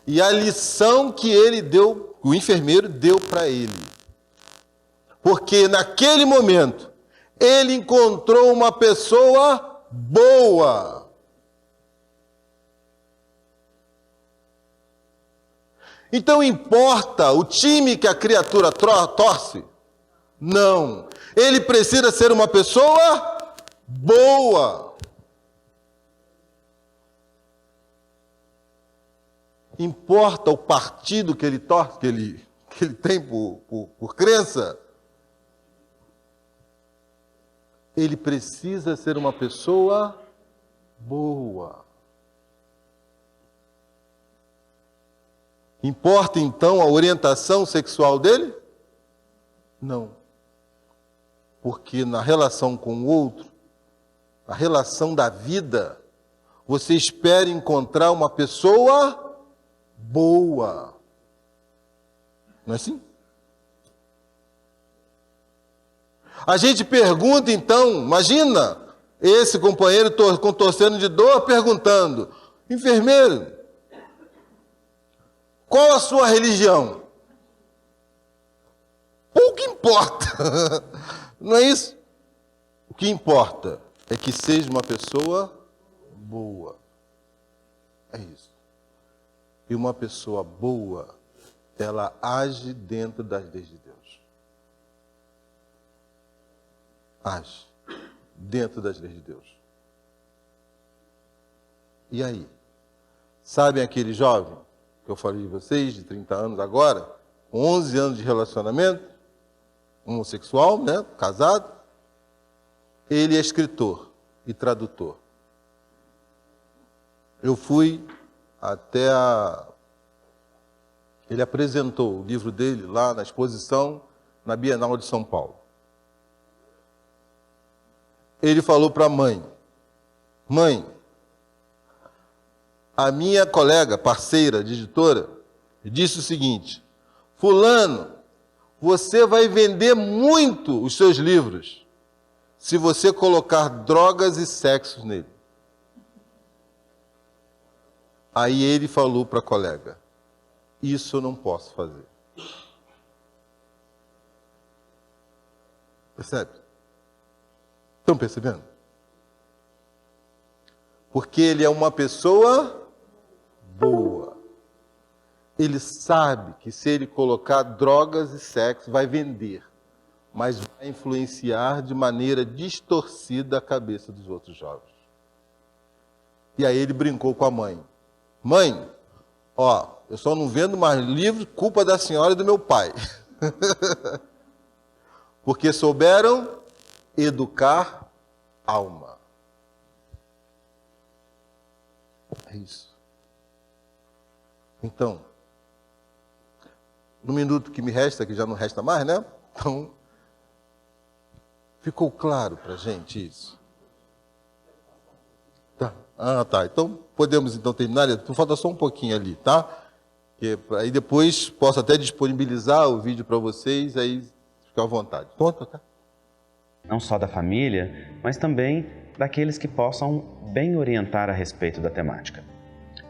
E a lição que ele deu, o enfermeiro deu para ele, porque naquele momento ele encontrou uma pessoa boa. Então importa o time que a criatura torce? Não. Ele precisa ser uma pessoa boa. Importa o partido que ele torce, que ele tem por crença? Ele precisa ser uma pessoa boa. Importa então a orientação sexual dele? Não. Porque na relação com o outro, na relação da vida, você espera encontrar uma pessoa boa. Não é assim? A gente pergunta então, imagina esse companheiro torcendo de dor, perguntando: enfermeiro, qual a sua religião? Pouco importa, não é isso? O que importa é que seja uma pessoa boa. É isso. E uma pessoa boa, ela age dentro das leis de Deus. Age dentro das leis de Deus. E aí? Sabem aquele jovem que eu falei de vocês, de 30 anos agora, com 11 anos de relacionamento, homossexual, né, casado? Ele é escritor e tradutor. Eu fui até Ele apresentou o livro dele lá na exposição na Bienal de São Paulo. Ele falou para a mãe: mãe, a minha colega, parceira de editora, disse o seguinte: fulano, você vai vender muito os seus livros se você colocar drogas e sexo nele. Aí ele falou para a colega: isso eu não posso fazer. Percebe? Estão percebendo? Porque ele é uma pessoa boa. Ele sabe que se ele colocar drogas e sexo, vai vender, mas vai influenciar de maneira distorcida a cabeça dos outros jovens. E aí ele brincou com a mãe: mãe, ó, eu só não vendo mais livros, culpa da senhora e do meu pai. Porque souberam educar alma. É isso. Então, no minuto que me resta, que já não resta mais, né? Então, ficou claro para a gente isso? Tá. Ah, tá. Então, podemos então terminar. Falta só um pouquinho ali, tá? Que aí depois posso até disponibilizar o vídeo para vocês, aí fica à vontade. Pronto, tá? Não só da família, mas também daqueles que possam bem orientar a respeito da temática.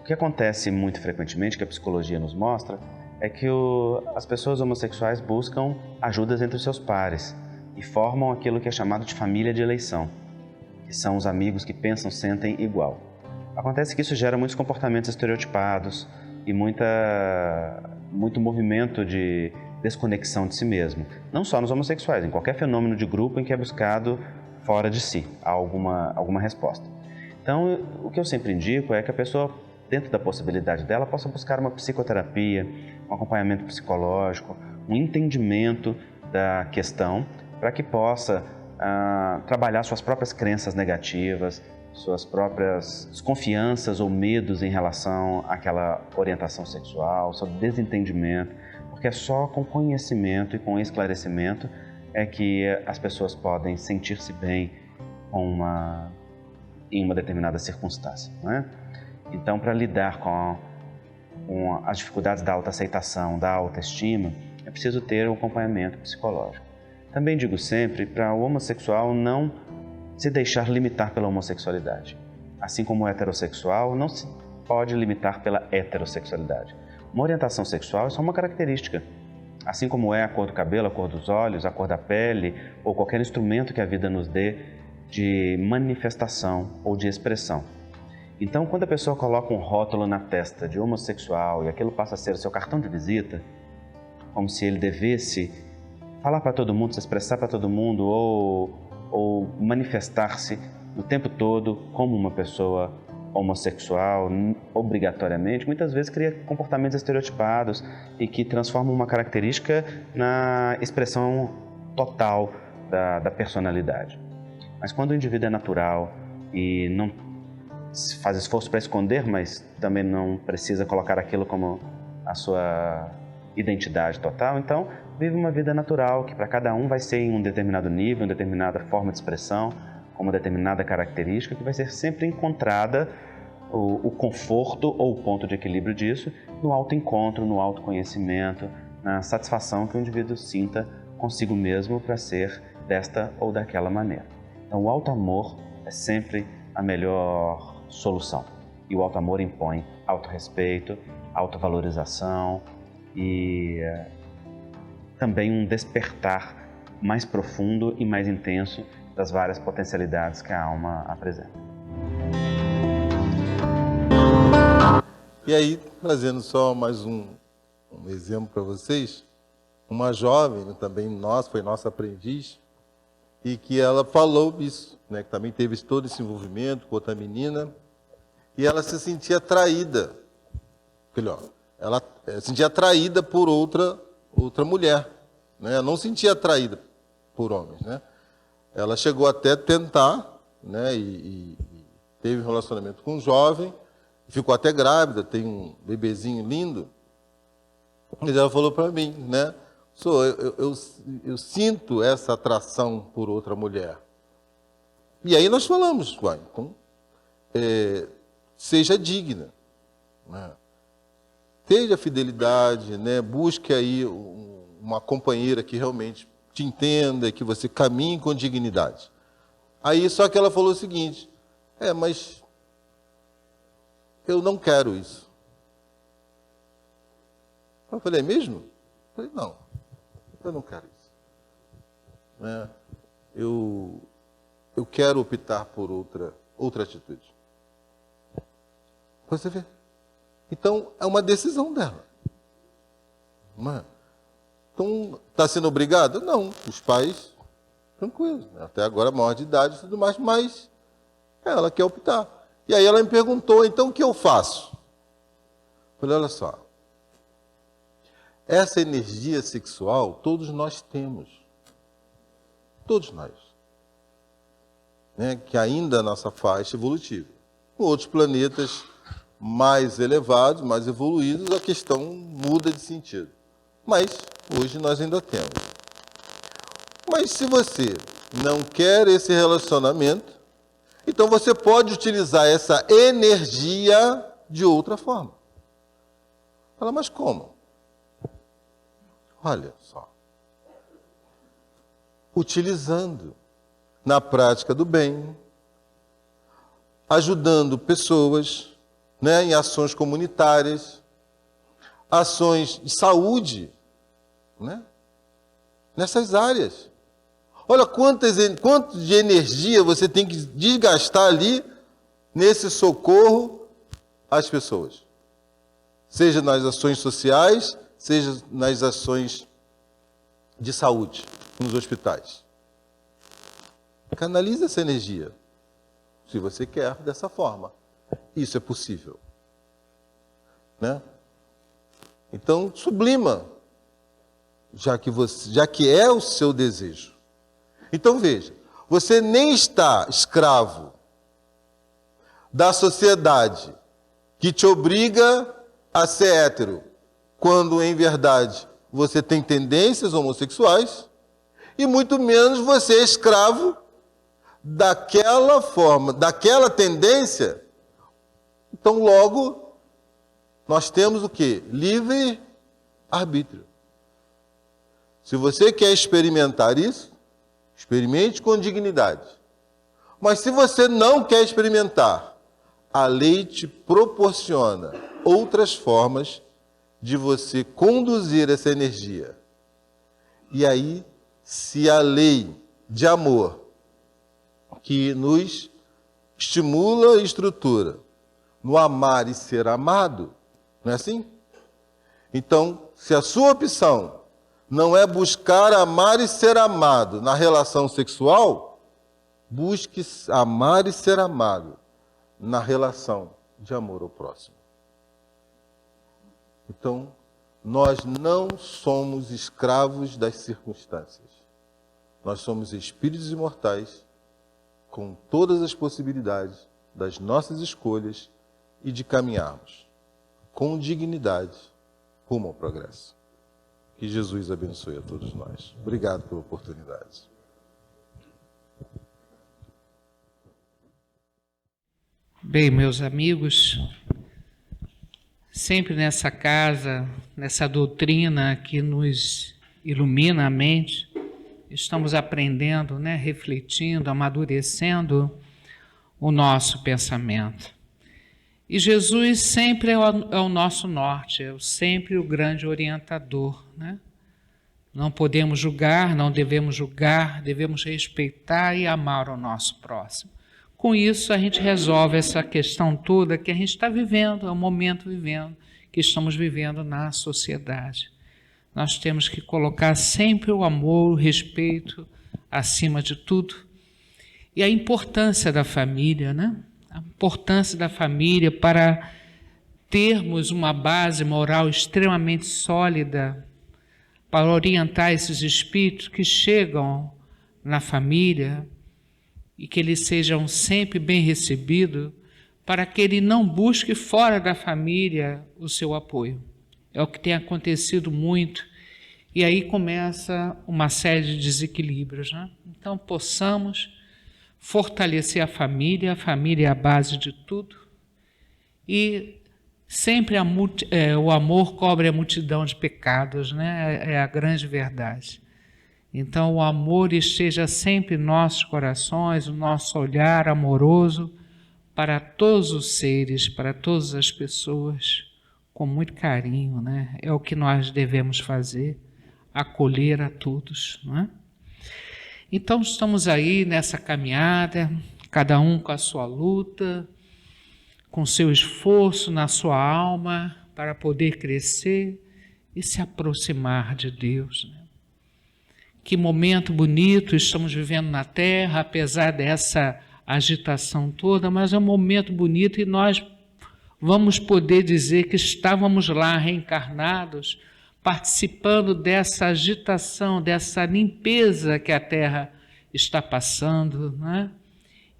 O que acontece muito frequentemente, que a psicologia nos mostra, é que as pessoas homossexuais buscam ajudas entre os seus pares e formam aquilo que é chamado de família de eleição, que são os amigos que pensam, sentem igual. Acontece que isso gera muitos comportamentos estereotipados e muito movimento de desconexão de si mesmo. Não só nos homossexuais, em qualquer fenômeno de grupo em que é buscado fora de si alguma resposta. Então, o que eu sempre indico é que a pessoa, dentro da possibilidade dela, possa buscar uma psicoterapia, um acompanhamento psicológico, um entendimento da questão, para que possa trabalhar suas próprias crenças negativas, suas próprias desconfianças ou medos em relação àquela orientação sexual, seu desentendimento, porque é só com conhecimento e com esclarecimento é que as pessoas podem sentir-se bem em uma determinada circunstância, não é? Então, para lidar com as dificuldades da autoaceitação, da autoestima, é preciso ter um acompanhamento psicológico. Também digo sempre para o homossexual não se deixar limitar pela homossexualidade. Assim como o heterossexual não se pode limitar pela heterossexualidade. Uma orientação sexual é só uma característica. Assim como é a cor do cabelo, a cor dos olhos, a cor da pele ou qualquer instrumento que a vida nos dê de manifestação ou de expressão. Então, quando a pessoa coloca um rótulo na testa de homossexual e aquilo passa a ser o seu cartão de visita, como se ele devesse falar para todo mundo, se expressar para todo mundo ou manifestar-se o tempo todo como uma pessoa homossexual, obrigatoriamente, muitas vezes cria comportamentos estereotipados e que transformam uma característica na expressão total da personalidade. Mas quando o indivíduo é natural e não faz esforço para esconder, mas também não precisa colocar aquilo como a sua identidade total, então vive uma vida natural, que para cada um vai ser em um determinado nível, uma determinada forma de expressão, com uma determinada característica, que vai ser sempre encontrada o conforto ou o ponto de equilíbrio disso no autoencontro, no autoconhecimento, na satisfação que o indivíduo sinta consigo mesmo para ser desta ou daquela maneira. Então, o auto-amor é sempre a melhor solução. E o auto-amor impõe autorrespeito, autovalorização e também um despertar mais profundo e mais intenso das várias potencialidades que a alma apresenta. E aí, trazendo só mais um exemplo para vocês, uma jovem, também foi nossa aprendiz, e que ela falou isso, né, que também teve todo esse envolvimento com outra menina, e ela se sentia atraída, ela se sentia atraída por outra mulher, né, ela não se sentia atraída por homens, né. Ela chegou até a tentar, né, e teve um relacionamento com um jovem, ficou até grávida, tem um bebezinho lindo, mas ela falou para mim, né, eu sinto essa atração por outra mulher. E aí nós falamos, então, seja digna, né? Tenha fidelidade, né? Busque aí uma companheira que realmente te entenda, que você caminhe com dignidade. Aí só que ela falou o seguinte, mas eu não quero isso. Eu falei, é mesmo? Eu falei, não. Eu não quero isso. Né? Eu quero optar por outra atitude. Você vê? Então, é uma decisão dela. Não é? Então, está sendo obrigada? Não. Os pais, tranquilos. Né? Até agora, maior de idade e tudo mais, mas ela quer optar. E aí ela me perguntou, então, o que eu faço? Eu falei, olha só. Essa energia sexual, todos nós temos. Todos nós. Né? Que ainda é a nossa faixa evolutiva. Em outros planetas mais elevados, mais evoluídos, a questão muda de sentido. Mas hoje nós ainda temos. Mas se você não quer esse relacionamento, então você pode utilizar essa energia de outra forma. Fala, mas como? Olha só, utilizando na prática do bem, ajudando pessoas, né, em ações comunitárias, ações de saúde, né, nessas áreas. Olha quanto de energia você tem que desgastar ali nesse socorro às pessoas. Seja nas ações sociais, seja nas ações de saúde, nos hospitais. Canalize essa energia, se você quer, dessa forma. Isso é possível. Né? Então, sublima, já que é o seu desejo. Então, veja, você nem está escravo da sociedade que te obriga a ser hétero, quando em verdade você tem tendências homossexuais, e muito menos você é escravo daquela forma, daquela tendência. Então, logo, nós temos o quê? Livre arbítrio. Se você quer experimentar isso, experimente com dignidade. Mas se você não quer experimentar, a lei te proporciona outras formas de você conduzir essa energia. E aí, se a lei de amor que nos estimula e estrutura no amar e ser amado, não é assim? Então, se a sua opção não é buscar amar e ser amado na relação sexual, busque amar e ser amado na relação de amor ao próximo. Então, nós não somos escravos das circunstâncias. Nós somos espíritos imortais com todas as possibilidades das nossas escolhas e de caminharmos com dignidade rumo ao progresso. Que Jesus abençoe a todos nós. Obrigado pela oportunidade. Bem, meus amigos, sempre nessa casa, nessa doutrina que nos ilumina a mente, estamos aprendendo, refletindo, amadurecendo o nosso pensamento. E Jesus sempre é o nosso norte, é sempre o grande orientador. Não podemos julgar, não devemos julgar, devemos respeitar e amar o nosso próximo. Com isso, a gente resolve essa questão toda que a gente está vivendo, é o momento vivendo, que estamos vivendo na sociedade. Nós temos que colocar sempre o amor, o respeito acima de tudo. E a importância da família, A importância da família para termos uma base moral extremamente sólida, para orientar esses espíritos que chegam na família e que eles sejam sempre bem recebidos, para que ele não busque fora da família o seu apoio. É o que tem acontecido muito, e aí começa uma série de desequilíbrios. Então, possamos fortalecer a família é a base de tudo, e sempre o amor cobre a multidão de pecados, é a grande verdade. Então, o amor esteja sempre em nossos corações, o nosso olhar amoroso para todos os seres, para todas as pessoas, com muito carinho, É o que nós devemos fazer, acolher a todos, Então, estamos aí nessa caminhada, cada um com a sua luta, com seu esforço na sua alma para poder crescer e se aproximar de Deus. Que momento bonito estamos vivendo na Terra, apesar dessa agitação toda, mas é um momento bonito e nós vamos poder dizer que estávamos lá reencarnados, participando dessa agitação, dessa limpeza que a Terra está passando,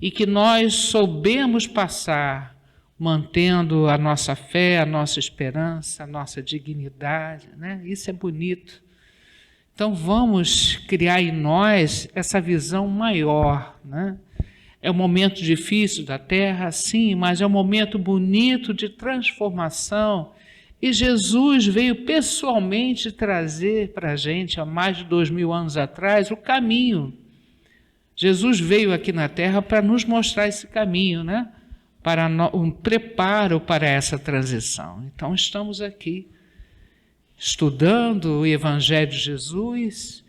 E que nós soubemos passar, mantendo a nossa fé, a nossa esperança, a nossa dignidade, Isso é bonito. Então vamos criar em nós essa visão maior, É um momento difícil da Terra, sim, mas é um momento bonito de transformação. E Jesus veio pessoalmente trazer para a gente, há mais de 2000 anos atrás, o caminho. Jesus veio aqui na Terra para nos mostrar esse caminho, Para um preparo para essa transição. Então estamos aqui, estudando o Evangelho de Jesus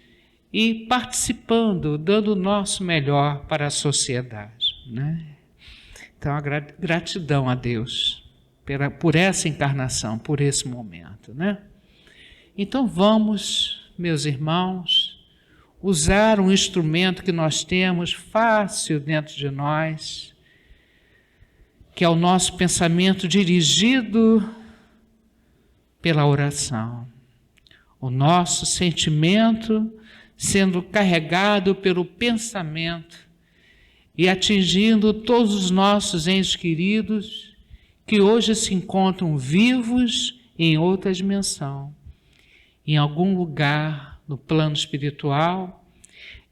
e participando, dando o nosso melhor para a sociedade. Então, a gratidão a Deus por essa encarnação, por esse momento. Então, vamos, meus irmãos, usar um instrumento que nós temos fácil dentro de nós, que é o nosso pensamento dirigido pela oração. O nosso sentimento sendo carregado pelo pensamento e atingindo todos os nossos entes queridos que hoje se encontram vivos em outra dimensão, em algum lugar no plano espiritual,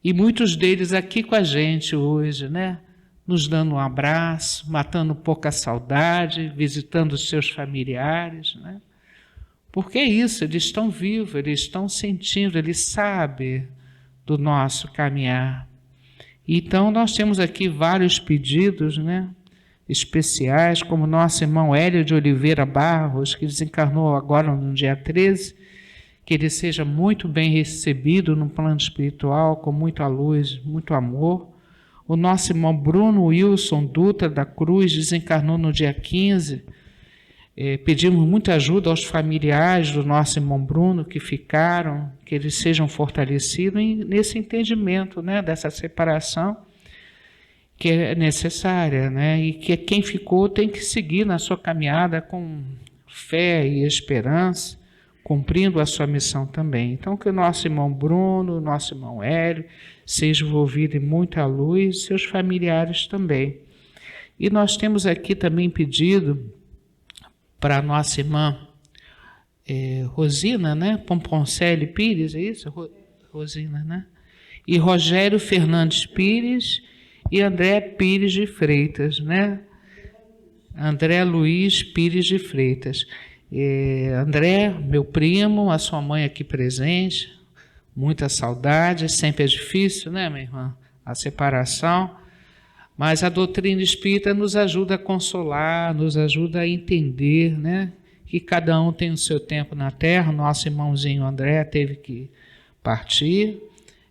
e muitos deles aqui com a gente hoje, né? Nos dando um abraço, matando pouca saudade, visitando os seus familiares, né? Porque é isso, eles estão vivos, eles estão sentindo, eles sabem do nosso caminhar. Então, nós temos aqui vários pedidos, né, especiais, como nosso irmão Hélio de Oliveira Barros, que desencarnou agora no dia 13, que ele seja muito bem recebido no plano espiritual, com muita luz, muito amor. O nosso irmão Bruno Wilson Dutra da Cruz desencarnou no dia 15. Pedimos muita ajuda aos familiares do nosso irmão Bruno que ficaram, que eles sejam fortalecidos nesse entendimento, né, dessa separação que é necessária, né, e que quem ficou tem que seguir na sua caminhada com fé e esperança, cumprindo a sua missão também. Então, que o nosso irmão Bruno, o nosso irmão Hélio, seja envolvido em muita luz, seus familiares também. E nós temos aqui também pedido para a nossa irmã Rosina, né? Pomponcelli Pires, é isso? Rosina, né? E Rogério Fernandes Pires e André Pires de Freitas, né? André Luiz Pires de Freitas. André, meu primo, a sua mãe aqui presente, muita saudade, sempre é difícil, né, minha irmã? A separação. Mas a doutrina espírita nos ajuda a consolar, nos ajuda a entender, né, que cada um tem o seu tempo na Terra. Nosso irmãozinho André teve que partir,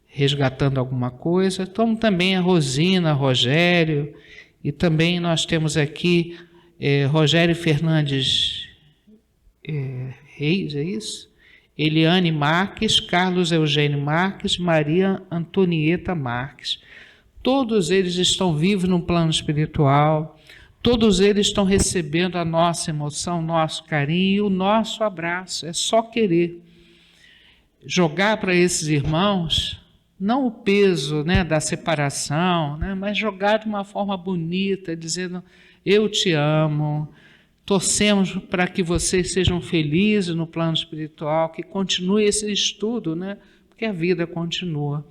resgatando alguma coisa. Então também a Rosina, Rogério, e também nós temos aqui Rogério Fernandes Reis, é isso? Eliane Marques, Carlos Eugênio Marques, Maria Antonieta Marques. Todos eles estão vivos no plano espiritual, todos eles estão recebendo a nossa emoção, o nosso carinho, o nosso abraço. É só querer jogar para esses irmãos, não o peso, né, da separação, né, mas jogar de uma forma bonita, dizendo: eu te amo, torcemos para que vocês sejam felizes no plano espiritual, que continue esse estudo, né, porque a vida continua.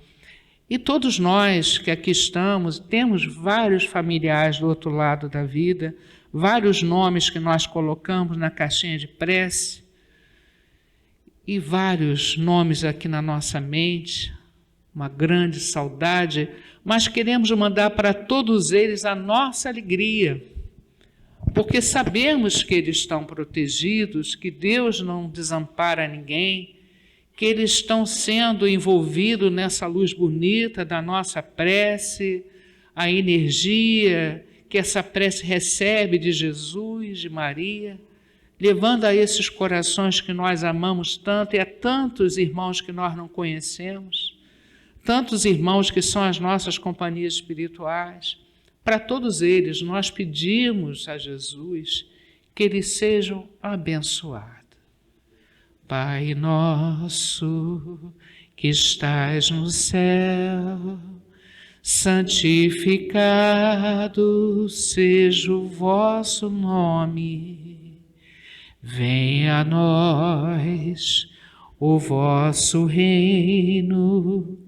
E todos nós que aqui estamos, temos vários familiares do outro lado da vida, vários nomes que nós colocamos na caixinha de prece, e vários nomes aqui na nossa mente, uma grande saudade, mas queremos mandar para todos eles a nossa alegria, porque sabemos que eles estão protegidos, que Deus não desampara ninguém, que eles estão sendo envolvidos nessa luz bonita da nossa prece, a energia que essa prece recebe de Jesus, de Maria, levando a esses corações que nós amamos tanto e a tantos irmãos que nós não conhecemos, tantos irmãos que são as nossas companhias espirituais. Para todos eles, nós pedimos a Jesus que eles sejam abençoados. Pai nosso, que estais no céu, santificado seja o vosso nome. Venha a nós o vosso reino,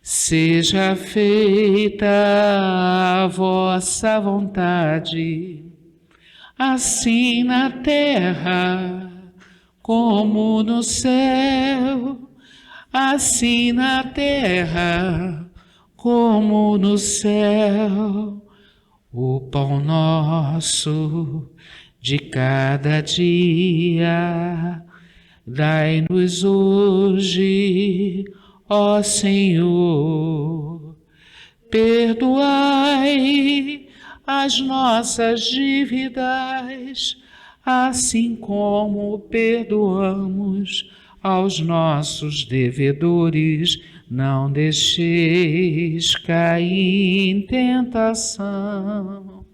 seja feita a vossa vontade, assim na terra como no céu, assim na terra como no céu. O pão nosso de cada dia, dai-nos hoje, ó Senhor. Perdoai as nossas dívidas, assim como perdoamos aos nossos devedores. Não deixeis cair em tentação,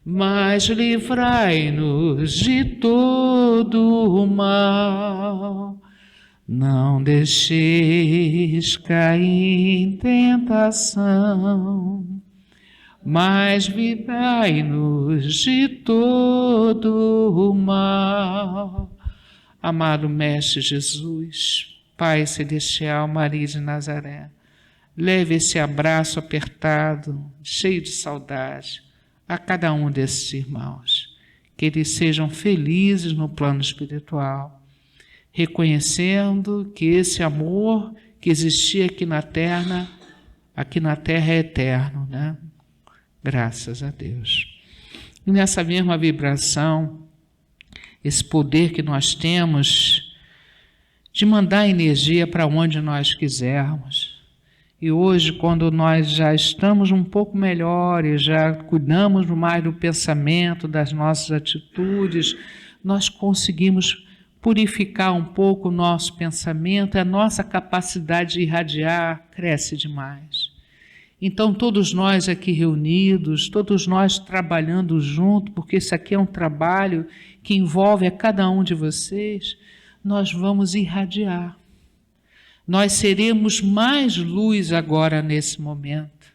mas livrai-nos de todo o mal. Não deixeis cair em tentação, mas livrai-nos de todo o mal. Amado Mestre Jesus, Pai Celestial, Maria de Nazaré, leve esse abraço apertado, cheio de saudade, a cada um desses irmãos, que eles sejam felizes no plano espiritual, reconhecendo que esse amor que existia aqui na Terra é eterno, né? Graças a Deus. E nessa mesma vibração, esse poder que nós temos de mandar energia para onde nós quisermos. E hoje, quando nós já estamos um pouco melhores, já cuidamos mais do pensamento, das nossas atitudes, nós conseguimos purificar um pouco o nosso pensamento, a nossa capacidade de irradiar cresce demais. Então, todos nós aqui reunidos, todos nós trabalhando junto, porque isso aqui é um trabalho que envolve a cada um de vocês, nós vamos irradiar. Nós seremos mais luz agora nesse momento,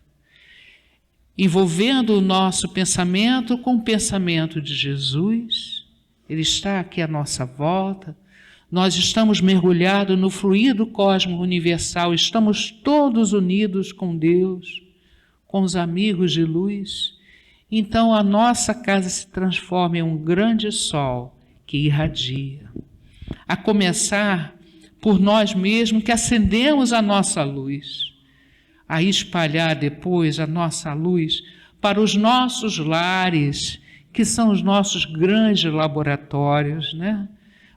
envolvendo o nosso pensamento com o pensamento de Jesus. Ele está aqui à nossa volta. Nós estamos mergulhados no fluir do cosmos universal, estamos todos unidos com Deus, com os amigos de luz. Então a nossa casa se transforma em um grande sol que irradia. A começar por nós mesmos que acendemos a nossa luz, a espalhar depois a nossa luz para os nossos lares, que são os nossos grandes laboratórios, né?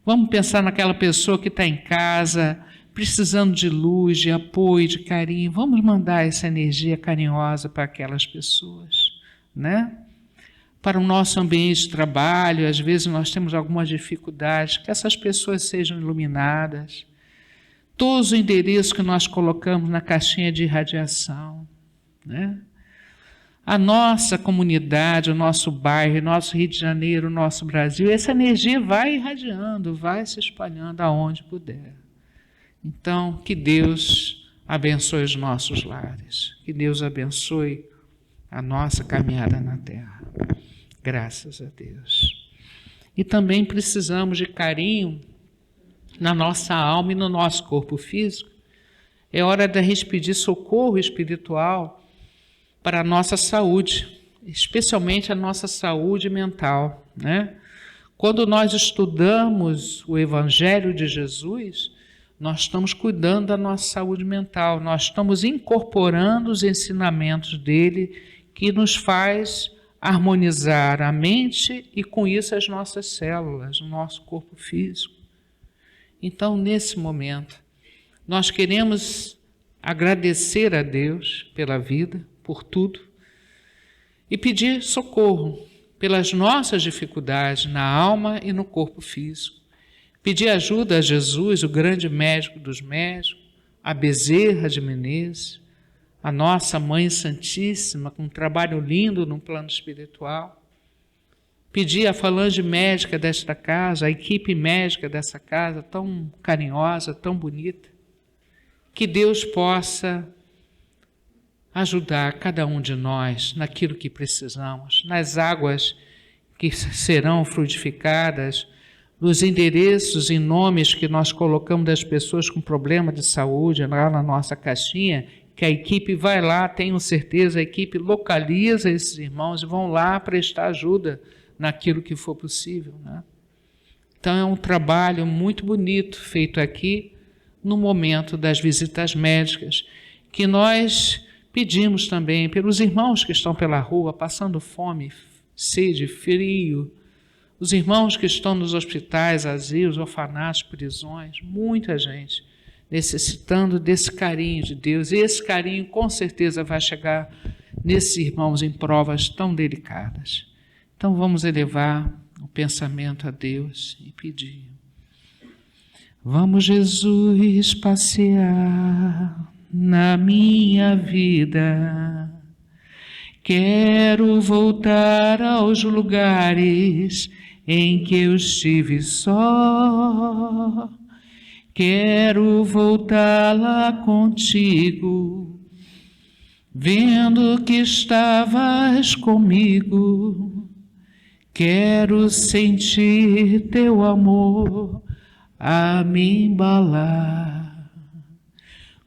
Vamos pensar naquela pessoa que está em casa, precisando de luz, de apoio, de carinho. Vamos mandar essa energia carinhosa para aquelas pessoas, né? Para o nosso ambiente de trabalho, às vezes nós temos algumas dificuldades, que essas pessoas sejam iluminadas. Todos os endereços que nós colocamos na caixinha de irradiação, né? A nossa comunidade, o nosso bairro, o nosso Rio de Janeiro, o nosso Brasil, essa energia vai irradiando, vai se espalhando aonde puder. Então, que Deus abençoe os nossos lares, que Deus abençoe a nossa caminhada na Terra. Graças a Deus. E também precisamos de carinho na nossa alma e no nosso corpo físico. É hora da gente pedir socorro espiritual para a nossa saúde, especialmente a nossa saúde mental, né? Quando nós estudamos o Evangelho de Jesus, nós estamos cuidando da nossa saúde mental, nós estamos incorporando os ensinamentos dele que nos faz harmonizar a mente e com isso as nossas células, o nosso corpo físico. Então, nesse momento, nós queremos agradecer a Deus pela vida, por tudo, e pedir socorro pelas nossas dificuldades na alma e no corpo físico. Pedir ajuda a Jesus, o grande médico dos médicos, a Bezerra de Menezes, a nossa Mãe Santíssima, com um trabalho lindo no plano espiritual. Pedir a falange médica desta casa, a equipe médica dessa casa, tão carinhosa, tão bonita, que Deus possa ajudar cada um de nós naquilo que precisamos, nas águas que serão frutificadas, nos endereços e nomes que nós colocamos das pessoas com problema de saúde lá na nossa caixinha, que a equipe vai lá, tenho certeza, a equipe localiza esses irmãos e vão lá prestar ajuda naquilo que for possível, né? Então é um trabalho muito bonito feito aqui no momento das visitas médicas, que nós pedimos também pelos irmãos que estão pela rua, passando fome, sede, frio, os irmãos que estão nos hospitais, asilos, orfanatos, prisões, muita gente necessitando desse carinho de Deus. E esse carinho com certeza vai chegar nesses irmãos em provas tão delicadas. Então vamos elevar o pensamento a Deus e pedir. Vamos, Jesus, passear na minha vida. Quero voltar aos lugares em que eu estive só. Quero voltar lá contigo, vendo que estavas comigo, quero sentir teu amor a me embalar.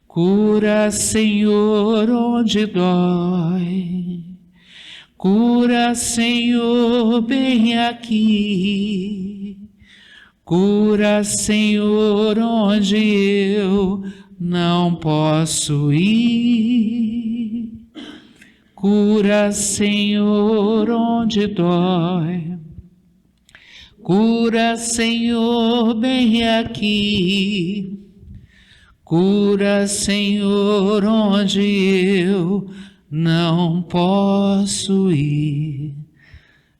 Cura, Senhor, onde dói. Cura, Senhor, bem aqui. Cura, Senhor, onde eu não posso ir. Cura, Senhor, onde dói. Cura, Senhor, bem aqui. Cura, Senhor, onde eu não posso ir.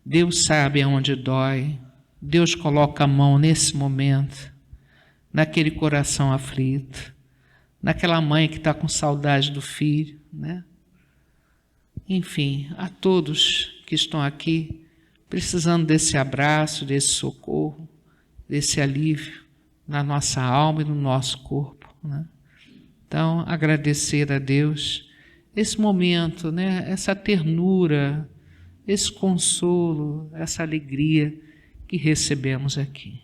Deus sabe aonde dói. Deus coloca a mão nesse momento, naquele coração aflito, naquela mãe que está com saudade do filho, né? Enfim, a todos que estão aqui, precisando desse abraço, desse socorro, desse alívio na nossa alma e no nosso corpo, né? Então, agradecer a Deus esse momento, né? Essa ternura, esse consolo, essa alegria que recebemos aqui.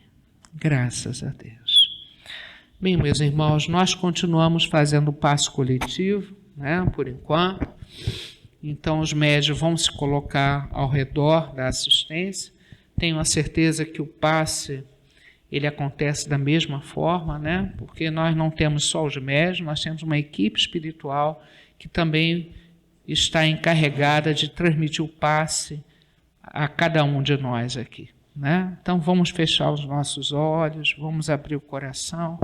Graças a Deus. Bem, meus irmãos, nós continuamos fazendo o passo coletivo, né? Por enquanto. Então, os médios vão se colocar ao redor da assistência. Tenho a certeza que o passe, ele acontece da mesma forma, né? Porque nós não temos só os médios, nós temos uma equipe espiritual que também está encarregada de transmitir o passe a cada um de nós aqui, né? Então, vamos fechar os nossos olhos, vamos abrir o coração.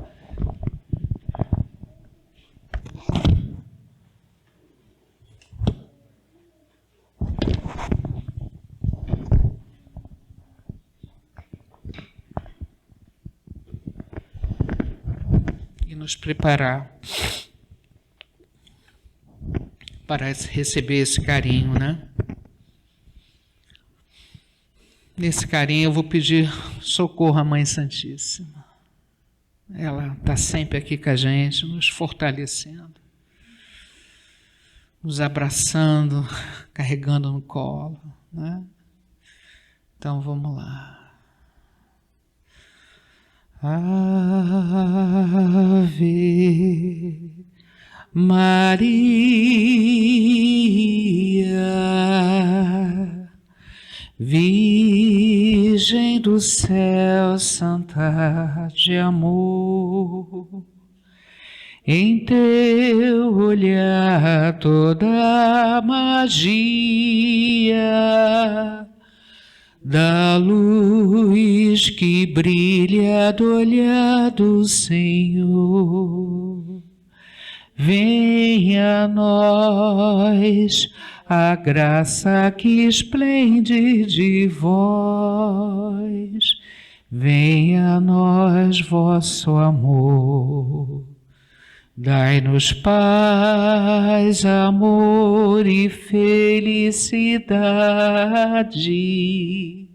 E nos preparar para receber esse carinho, né? Nesse carinho eu vou pedir socorro à Mãe Santíssima. Ela está sempre aqui com a gente, nos fortalecendo, nos abraçando, carregando no colo, né? Então vamos lá. Ave Maria, Virgem do céu, santa de amor, em teu olhar toda a magia da luz que brilha do olhar do Senhor. Venha a nós a graça que esplende de vós. Venha a nós vosso amor. Dai-nos paz, amor e felicidade.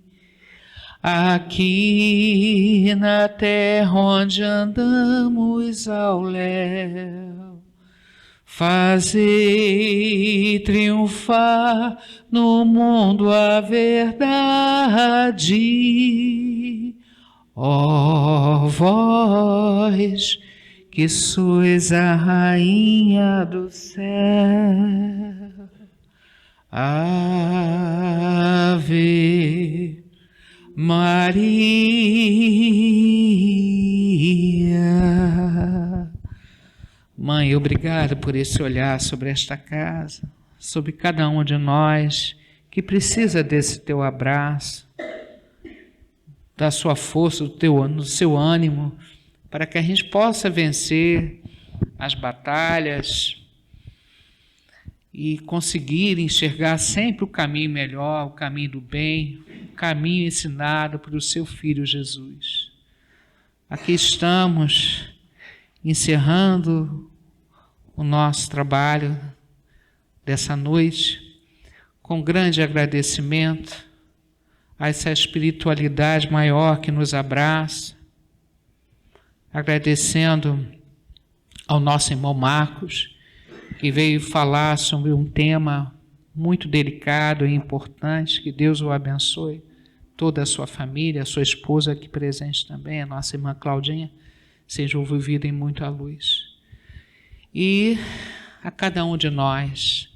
Aqui na terra onde andamos ao léu, fazei triunfar no mundo a verdade. Ó vós que sois a rainha do céu, Ave Maria. Mãe, obrigado por esse olhar sobre esta casa, sobre cada um de nós que precisa desse teu abraço, da sua força, do seu ânimo, para que a gente possa vencer as batalhas e conseguir enxergar sempre o caminho melhor, o caminho do bem, o caminho ensinado pelo seu Filho Jesus. Aqui estamos encerrando o nosso trabalho dessa noite com grande agradecimento a essa espiritualidade maior que nos abraça, agradecendo ao nosso irmão Marcos, que veio falar sobre um tema muito delicado e importante. Que Deus o abençoe, toda a sua família, a sua esposa aqui presente também, a nossa irmã Claudinha, seja envolvida em muita luz. E a cada um de nós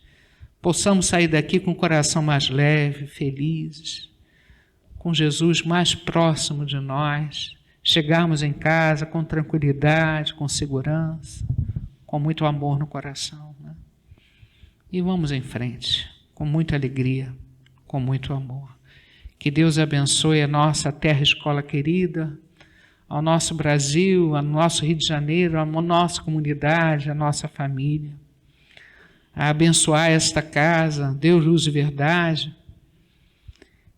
possamos sair daqui com o coração mais leve, felizes, com Jesus mais próximo de nós, chegarmos em casa com tranquilidade, com segurança, com muito amor no coração, né? E vamos em frente, com muita alegria, com muito amor. Que Deus abençoe a nossa terra escola querida, ao nosso Brasil, ao nosso Rio de Janeiro, à nossa comunidade, à nossa família. A abençoar esta casa, Deus, luz e verdade,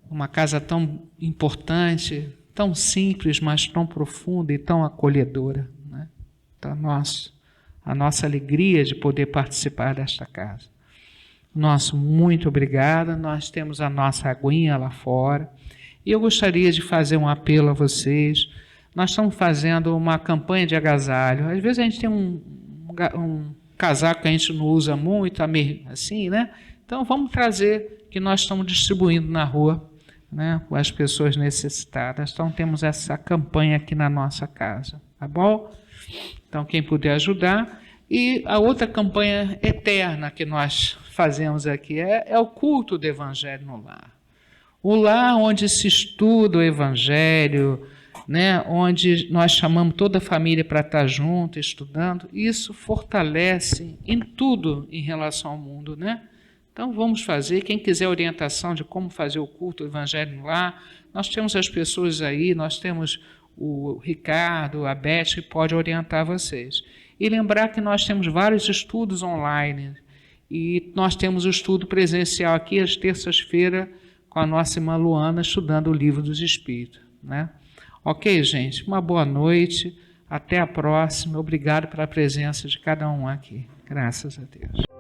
uma casa tão importante, tão simples, mas tão profunda e tão acolhedora, né? Então, a nossa alegria de poder participar desta casa. Nosso muito obrigada. Nós temos a nossa aguinha lá fora. E eu gostaria de fazer um apelo a vocês. Nós estamos fazendo uma campanha de agasalho. Às vezes a gente tem um casaco que a gente não usa muito, assim, né? Então vamos trazer, que nós estamos distribuindo na rua, né, com as pessoas necessitadas. Então temos essa campanha aqui na nossa casa, tá bom? Então quem puder ajudar. E a outra campanha eterna que nós fazemos aqui é o culto do Evangelho no lar. O lar onde se estuda o Evangelho, né, onde nós chamamos toda a família para estar junto, estudando. Isso fortalece em tudo em relação ao mundo, né? Então vamos fazer. Quem quiser orientação de como fazer o culto do Evangelho no lar, nós temos as pessoas aí, nós temos o Ricardo, a Beth, que pode orientar vocês. E lembrar que nós temos vários estudos online e nós temos o estudo presencial aqui às terças-feiras com a nossa irmã Luana estudando o Livro dos Espíritos, né? Ok, gente? Uma boa noite. Até a próxima. Obrigado pela presença de cada um aqui. Graças a Deus.